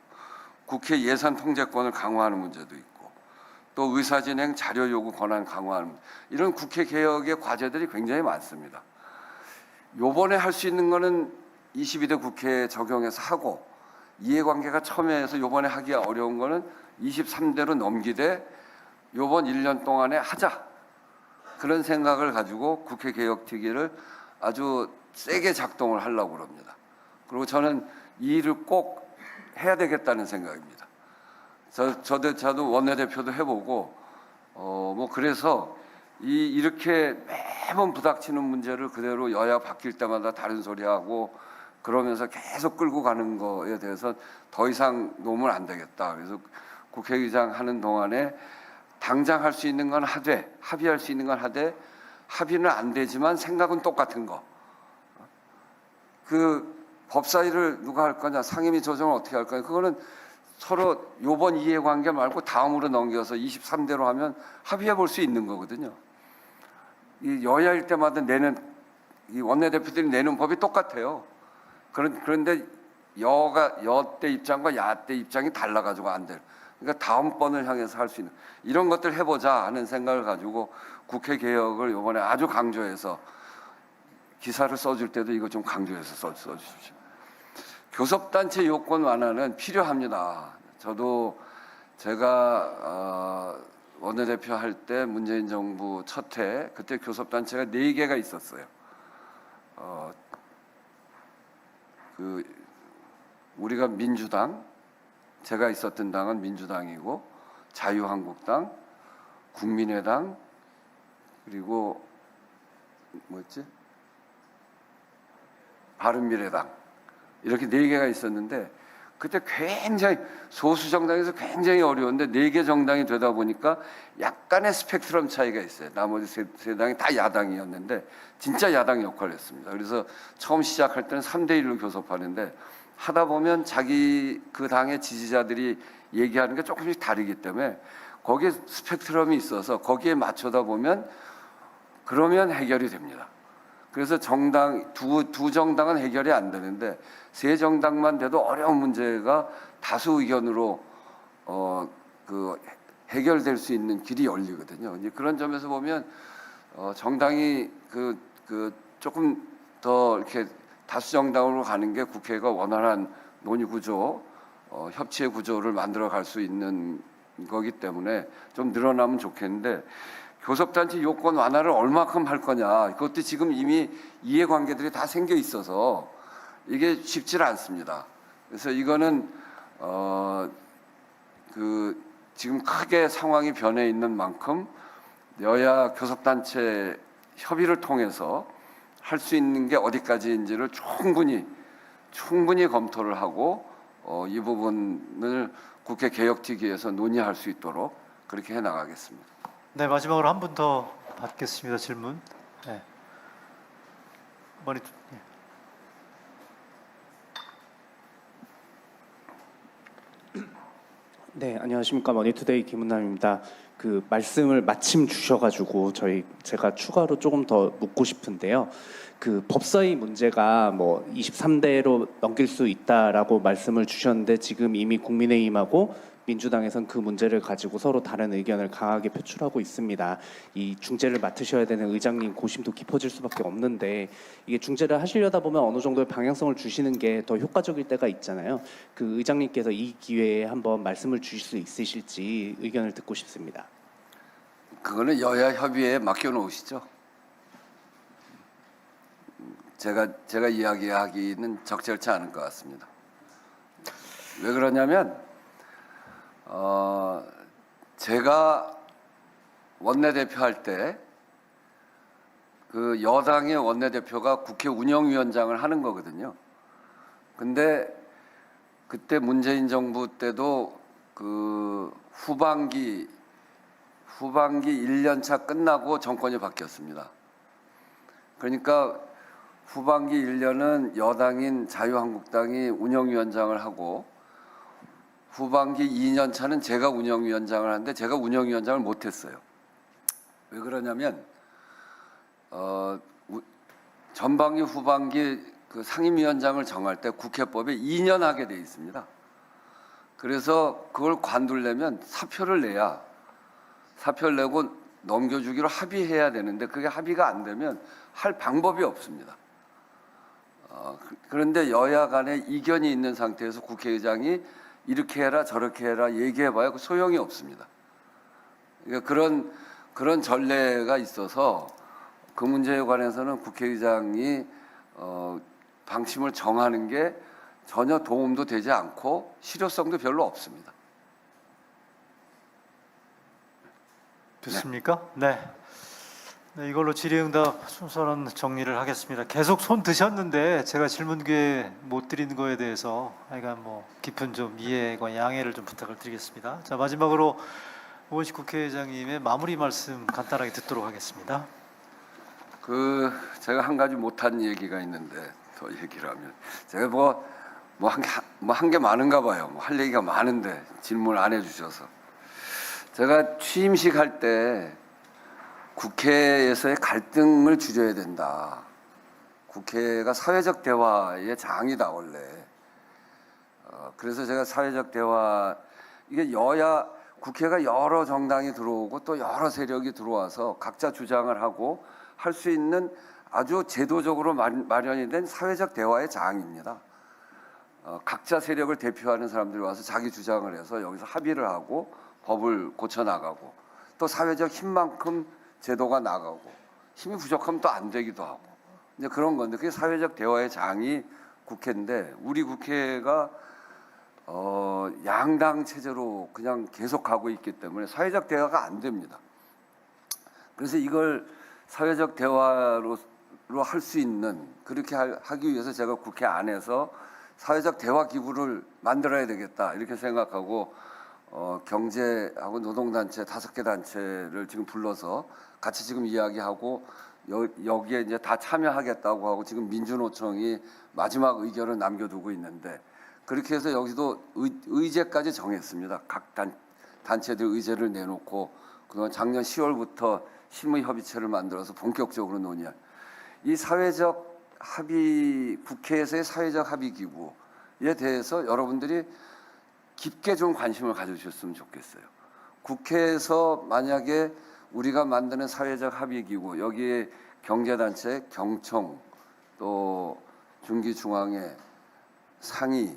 국회 예산 통제권을 강화하는 문제도 있고 또 의사진행 자료 요구 권한 강화하는 이런 국회 개혁의 과제들이 굉장히 많습니다. 요번에 할 수 있는 거는 22대 국회에 적용해서 하고 이해관계가 첨예해서 요번에 하기 어려운 거는 23대로 넘기되 요번 1년 동안에 하자. 그런 생각을 가지고 국회 개혁특위를 아주 세게 작동을 하려고 합니다. 그리고 저는 이 일을 꼭 해야 되겠다는 생각입니다. 저도 원내대표도 해보고 뭐 그래서 이렇게 매번 부닥치는 문제를 그대로 여야 바뀔 때마다 다른 소리하고 그러면서 계속 끌고 가는 거에 대해서 더 이상 놓으면 안 되겠다. 그래서 국회의장 하는 동안에 당장 할 수 있는 건 하되 합의할 수 있는 건 하되 합의는 안 되지만 생각은 똑같은 거. 그 법사위를 누가 할 거냐, 상임위 조정을 어떻게 할 거냐. 그거는 서로 요번 이해관계 말고 다음으로 넘겨서 23대로 하면 합의해 볼 수 있는 거거든요. 이 여야일 때마다 내는 이 원내대표들이 내는 법이 똑같아요. 그런데 여 때 입장과 야 때 입장이 달라가지고 안 돼요. 그러니까 다음번을 향해서 할 수 있는 이런 것들 해보자 하는 생각을 가지고 국회 개혁을 이번에 아주 강조해서 기사를 써줄 때도 이거 좀 강조해서 써주십시오. 교섭단체 요건 완화는 필요합니다. 저도 제가 원내대표 할 때 문재인 정부 첫 해 그때 교섭단체가 4개가 있었어요. 우리가 민주당, 제가 있었던 당은 민주당이고 자유한국당, 국민의당 그리고 뭐였지? 바른미래당 이렇게 4개가 있었는데 그때 굉장히 소수 정당에서 굉장히 어려운데 4개 정당이 되다 보니까 약간의 스펙트럼 차이가 있어요. 나머지 세 당이 다 야당이었는데 진짜 야당 역할을 했습니다. 그래서 처음 시작할 때는 3대1로 교섭하는데 하다 보면 자기 그 당의 지지자들이 얘기하는 게 조금씩 다르기 때문에 거기에 스펙트럼이 있어서 거기에 맞추다 보면 그러면 해결이 됩니다. 그래서 두 정당은 해결이 안 되는데 3정당만 돼도 어려운 문제가 다수 의견으로 해결될 수 있는 길이 열리거든요. 이제 그런 점에서 보면 정당이 조금 더 이렇게 다수 정당으로 가는 게 국회가 원활한 논의 구조, 협치의 구조를 만들어 갈 수 있는 거기 때문에 좀 늘어나면 좋겠는데 교섭단체 요건 완화를 얼마큼 할 거냐. 그것도 지금 이미 이해관계들이 다 생겨 있어서 이게 쉽지 않습니다. 그래서 이거는 지금 크게 상황이 변해 있는 만큼 여야 교섭단체 협의를 통해서 할 수 있는 게 어디까지인지를 충분히 검토를 하고 이 부분을 국회 개혁특위에서 논의할 수 있도록 그렇게 해 나가겠습니다. 네, 마지막으로 한 분 더 받겠습니다. 질문. 네. 네, 안녕하십니까. 머니투데이 김은남입니다. 그 말씀을 마침 주셔가지고 제가 추가로 조금 더 묻고 싶은데요. 그 법사위 문제가 뭐 23대로 넘길 수 있다라고 말씀을 주셨는데 지금 이미 국민의힘하고 민주당에선 그 문제를 가지고 서로 다른 의견을 강하게 표출하고 있습니다. 이 중재를 맡으셔야 되는 의장님 고심도 깊어질 수밖에 없는데 이게 중재를 하시려다 보면 어느 정도의 방향성을 주시는 게 더 효과적일 때가 있잖아요. 그 의장님께서 이 기회에 한번 말씀을 주실 수 있으실지 의견을 듣고 싶습니다. 그거는 여야 협의에 맡겨놓으시죠. 제가 이야기하기는 적절치 않을 것 같습니다. 왜 그러냐면 제가 원내대표 할 때 그 여당의 원내대표가 국회 운영위원장을 하는 거거든요. 근데 그때 문재인 정부 때도 그 후반기 1년차 끝나고 정권이 바뀌었습니다. 그러니까 후반기 1년은 여당인 자유한국당이 운영위원장을 하고 후반기 2년차는 제가 운영위원장을 하는데 제가 운영위원장을 못했어요. 왜 그러냐면 전반기 후반기 그 상임위원장을 정할 때 국회법에 2년 하게 돼 있습니다. 그래서 그걸 관둘려면 사표를 내고 넘겨주기로 합의해야 되는데 그게 합의가 안 되면 할 방법이 없습니다. 그런데 여야 간에 이견이 있는 상태에서 국회의장이 이렇게 해라 저렇게 해라 얘기해봐야 소용이 없습니다. 그러니까 그런 전례가 있어서 그 문제에 관해서는 국회의장이 방침을 정하는 게 전혀 도움도 되지 않고 실효성도 별로 없습니다. 됐습니까? 네. 네, 이걸로 질의응답 순서는 정리를 하겠습니다. 계속 손 드셨는데 제가 질문 기회 못 드리는 거에 대해서 하여간 뭐 깊은 좀 이해와 양해를 좀 부탁을 드리겠습니다. 자, 마지막으로 우원식 국회의장님의 마무리 말씀 간단하게 듣도록 하겠습니다. 제가 한 가지 못한 얘기가 있는데 더 얘기를 하면 제가 한 게 많은가 봐요. 할 얘기가 많은데 질문 안 해주셔서 제가 취임식 할 때 국회에서의 갈등을 줄여야 된다. 국회가 사회적 대화의 장이다 원래. 그래서 제가 사회적 대화 이게 국회가 여러 정당이 들어오고 또 여러 세력이 들어와서 각자 주장을 하고 할 수 있는 아주 제도적으로 마련이 된 사회적 대화의 장입니다. 각자 세력을 대표하는 사람들이 와서 자기 주장을 해서 여기서 합의를 하고 법을 고쳐 나가고 또 사회적 힘만큼 제도가 나가고 힘이 부족하면 또 안 되기도 하고 이제 그런 건데 그게 사회적 대화의 장이 국회인데 우리 국회가 양당 체제로 그냥 계속하고 있기 때문에 사회적 대화가 안 됩니다. 그래서 이걸 사회적 대화로 할 수 있는 그렇게 하기 위해서 제가 국회 안에서 사회적 대화 기구를 만들어야 되겠다 이렇게 생각하고 경제하고 노동단체 5개 단체를 지금 불러서 같이 지금 이야기하고 여기에 이제 다 참여하겠다고 하고 지금 민주노총이 마지막 의견을 남겨두고 있는데 그렇게 해서 여기도 의제까지 정했습니다. 각 단체들 의제를 내놓고 그동안 작년 10월부터 실무협의체를 만들어서 본격적으로 논의할 이 사회적 합의 국회에서의 사회적 합의 기구에 대해서 여러분들이 깊게 좀 관심을 가져주셨으면 좋겠어요. 국회에서 만약에 우리가 만드는 사회적 합의 기구 여기에 경제단체, 경총, 또 중기중앙회, 상위,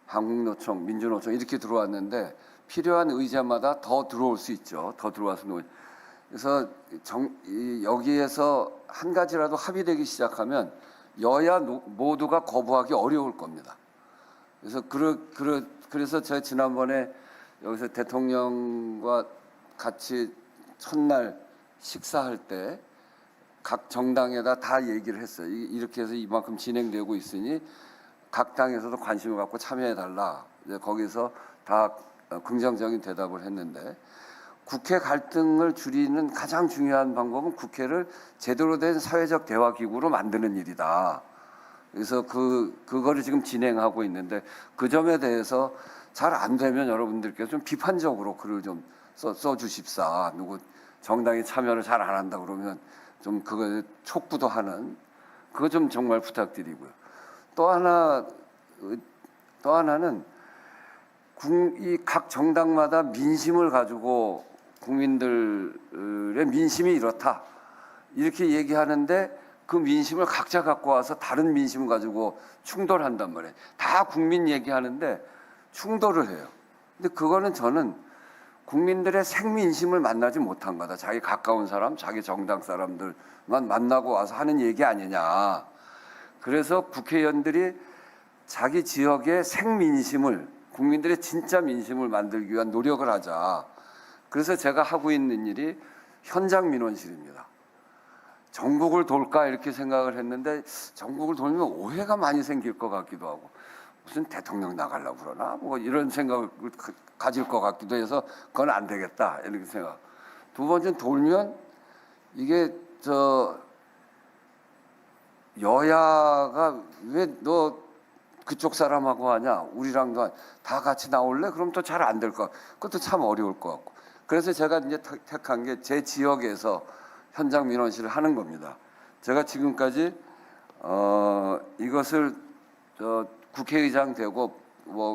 한국노총, 민주노총 이렇게 들어왔는데 필요한 의제마다 더 들어올 수 있죠. 더 들어와서 그래서 여기에서 한 가지라도 합의되기 시작하면 여야 모두가 거부하기 어려울 겁니다. 그래서 제가 지난번에 여기서 대통령과 같이 첫날 식사할 때 각 정당에다 다 얘기를 했어요. 이렇게 해서 이만큼 진행되고 있으니 각 당에서도 관심을 갖고 참여해달라. 거기서 다 긍정적인 대답을 했는데, 국회 갈등을 줄이는 가장 중요한 방법은 국회를 제대로 된 사회적 대화 기구로 만드는 일이다. 그래서 그거를 지금 진행하고 있는데, 그 점에 대해서 잘 안 되면 여러분들께서 좀 비판적으로 글을 좀 써주십사. 누구 정당이 참여를 잘 안 한다 그러면 좀 그거 촉구도 하는, 그거 좀 정말 부탁드리고요. 또 하나는 이 각 정당마다 민심을 가지고 국민들의 민심이 이렇다 이렇게 얘기하는데, 그 민심을 각자 갖고 와서 다른 민심을 가지고 충돌한단 말이에요. 다 국민 얘기하는데 충돌을 해요. 근데 그거는 저는 국민들의 생민심을 만나지 못한 거다. 자기 가까운 사람, 자기 정당 사람들만 만나고 와서 하는 얘기 아니냐. 그래서 국회의원들이 자기 지역의 생민심을, 국민들의 진짜 민심을 만들기 위한 노력을 하자. 그래서 제가 하고 있는 일이 현장 민원실입니다. 전국을 돌까 이렇게 생각을 했는데, 전국을 돌면 오해가 많이 생길 것 같기도 하고, 무슨 대통령 나가려고 그러나 뭐 이런 생각을 가질 것 같기도 해서 그건 안 되겠다 이렇게 생각. 두 번째는 돌면 이게 여야가 왜 너 그쪽 사람하고 하냐, 우리랑도 다 같이 나올래? 그럼 또 잘 안 될 것 같고, 그것도 참 어려울 것 같고. 그래서 제가 이제 택한 게 제 지역에서 현장 민원실을 하는 겁니다. 제가 지금까지 이것을 국회의장 되고 뭐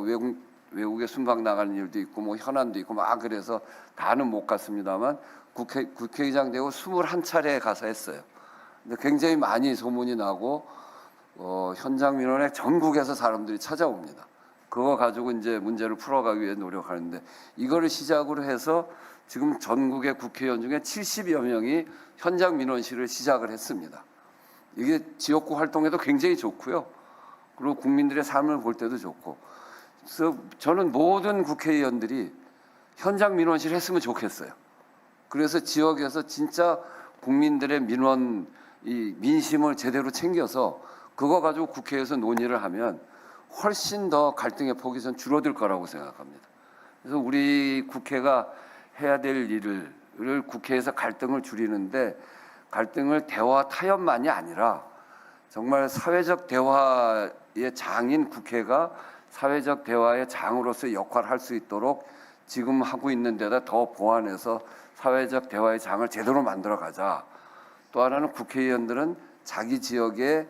외국에 순방 나가는 일도 있고 뭐 현안도 있고 막 그래서 다는 못 갔습니다만, 국회의장 되고 21차례에 가서 했어요. 근데 굉장히 많이 소문이 나고 현장 민원에 전국에서 사람들이 찾아옵니다. 그거 가지고 이제 문제를 풀어가기 위해 노력하는데, 이거를 시작으로 해서 지금 전국의 국회의원 중에 70여 명이 현장 민원실을 시작을 했습니다. 이게 지역구 활동에도 굉장히 좋고요. 그리고 국민들의 삶을 볼 때도 좋고. 그래서 저는 모든 국회의원들이 현장 민원실 했으면 좋겠어요. 그래서 지역에서 진짜 국민들의 민심을 제대로 챙겨서 그거 가지고 국회에서 논의를 하면 훨씬 더 갈등의 폭이 전 줄어들 거라고 생각합니다. 그래서 우리 국회가 해야 될 일을 국회에서 갈등을 줄이는데, 갈등을 대화 타협만이 아니라 정말 사회적 대화의 장인 국회가 사회적 대화의 장으로서 역할을 할 수 있도록 지금 하고 있는 데다 더 보완해서 사회적 대화의 장을 제대로 만들어 가자. 또 하나는 국회의원들은 자기 지역에,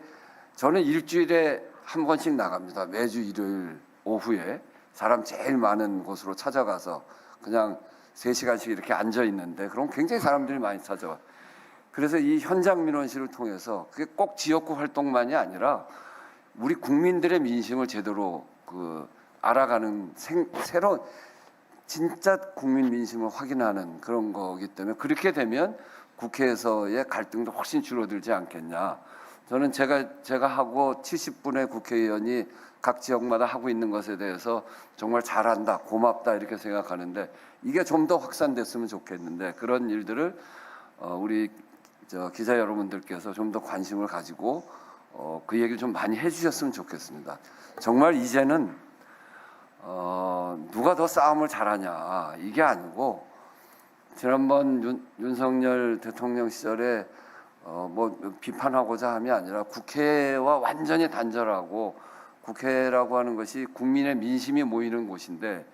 저는 일주일에 한 번씩 나갑니다. 매주 일요일 오후에 사람 제일 많은 곳으로 찾아가서 그냥 3시간씩 이렇게 앉아 있는데, 그럼 굉장히 사람들이 많이 찾아와. 그래서 이 현장 민원실을 통해서 그게 꼭 지역구 활동만이 아니라 우리 국민들의 민심을 제대로 알아가는 새로운 진짜 국민 민심을 확인하는 그런 거기 때문에, 그렇게 되면 국회에서의 갈등도 훨씬 줄어들지 않겠냐. 저는 제가 하고 70분의 국회의원이 각 지역마다 하고 있는 것에 대해서 정말 잘한다, 고맙다 이렇게 생각하는데, 이게 좀 더 확산됐으면 좋겠는데, 그런 일들을 우리 기자 여러분들께서 좀 더 관심을 가지고 그 얘기를 좀 많이 해주셨으면 좋겠습니다. 정말 이제는 누가 더 싸움을 잘하냐 이게 아니고, 지난번 윤석열 대통령 시절에 뭐 비판하고자 함이 아니라 국회와 완전히 단절하고, 국회라고 하는 것이 국민의 민심이 모이는 곳인데,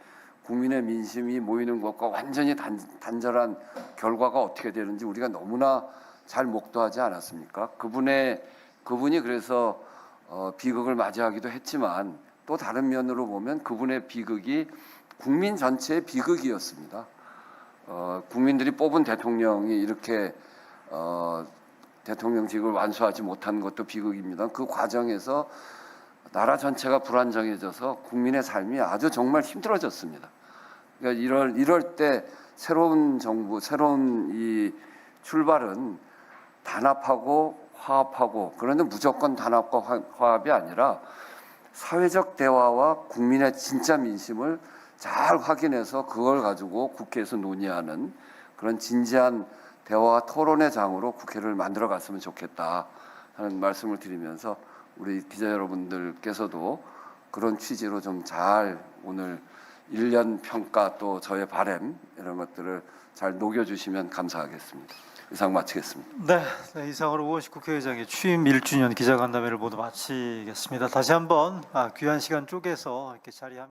국민의 민심이 모이는 것과 완전히 단절한 결과가 어떻게 되는지 우리가 너무나 잘 목도하지 않았습니까? 그분이 그래서 비극을 맞이하기도 했지만, 또 다른 면으로 보면 그분의 비극이 국민 전체의 비극이었습니다. 국민들이 뽑은 대통령이 이렇게 대통령직을 완수하지 못한 것도 비극입니다. 그 과정에서 나라 전체가 불안정해져서 국민의 삶이 아주 정말 힘들어졌습니다. 그러니까 이럴 때 새로운 정부, 새로운 이 출발은 단합하고 화합하고, 그런데 무조건 단합과 화합이 아니라 사회적 대화와 국민의 진짜 민심을 잘 확인해서 그걸 가지고 국회에서 논의하는 그런 진지한 대화와 토론의 장으로 국회를 만들어 갔으면 좋겠다 하는 말씀을 드리면서, 우리 기자 여러분들께서도 그런 취지로 좀 잘 오늘 1년 평가 또 저의 바람 이런 것들을 잘 녹여주시면 감사하겠습니다. 이상 마치겠습니다. 네, 이상으로 우원식 국회의장의 취임 1주년 기자간담회를 모두 마치겠습니다. 다시 한번 귀한 시간 쪼개서 이렇게 자리합니다.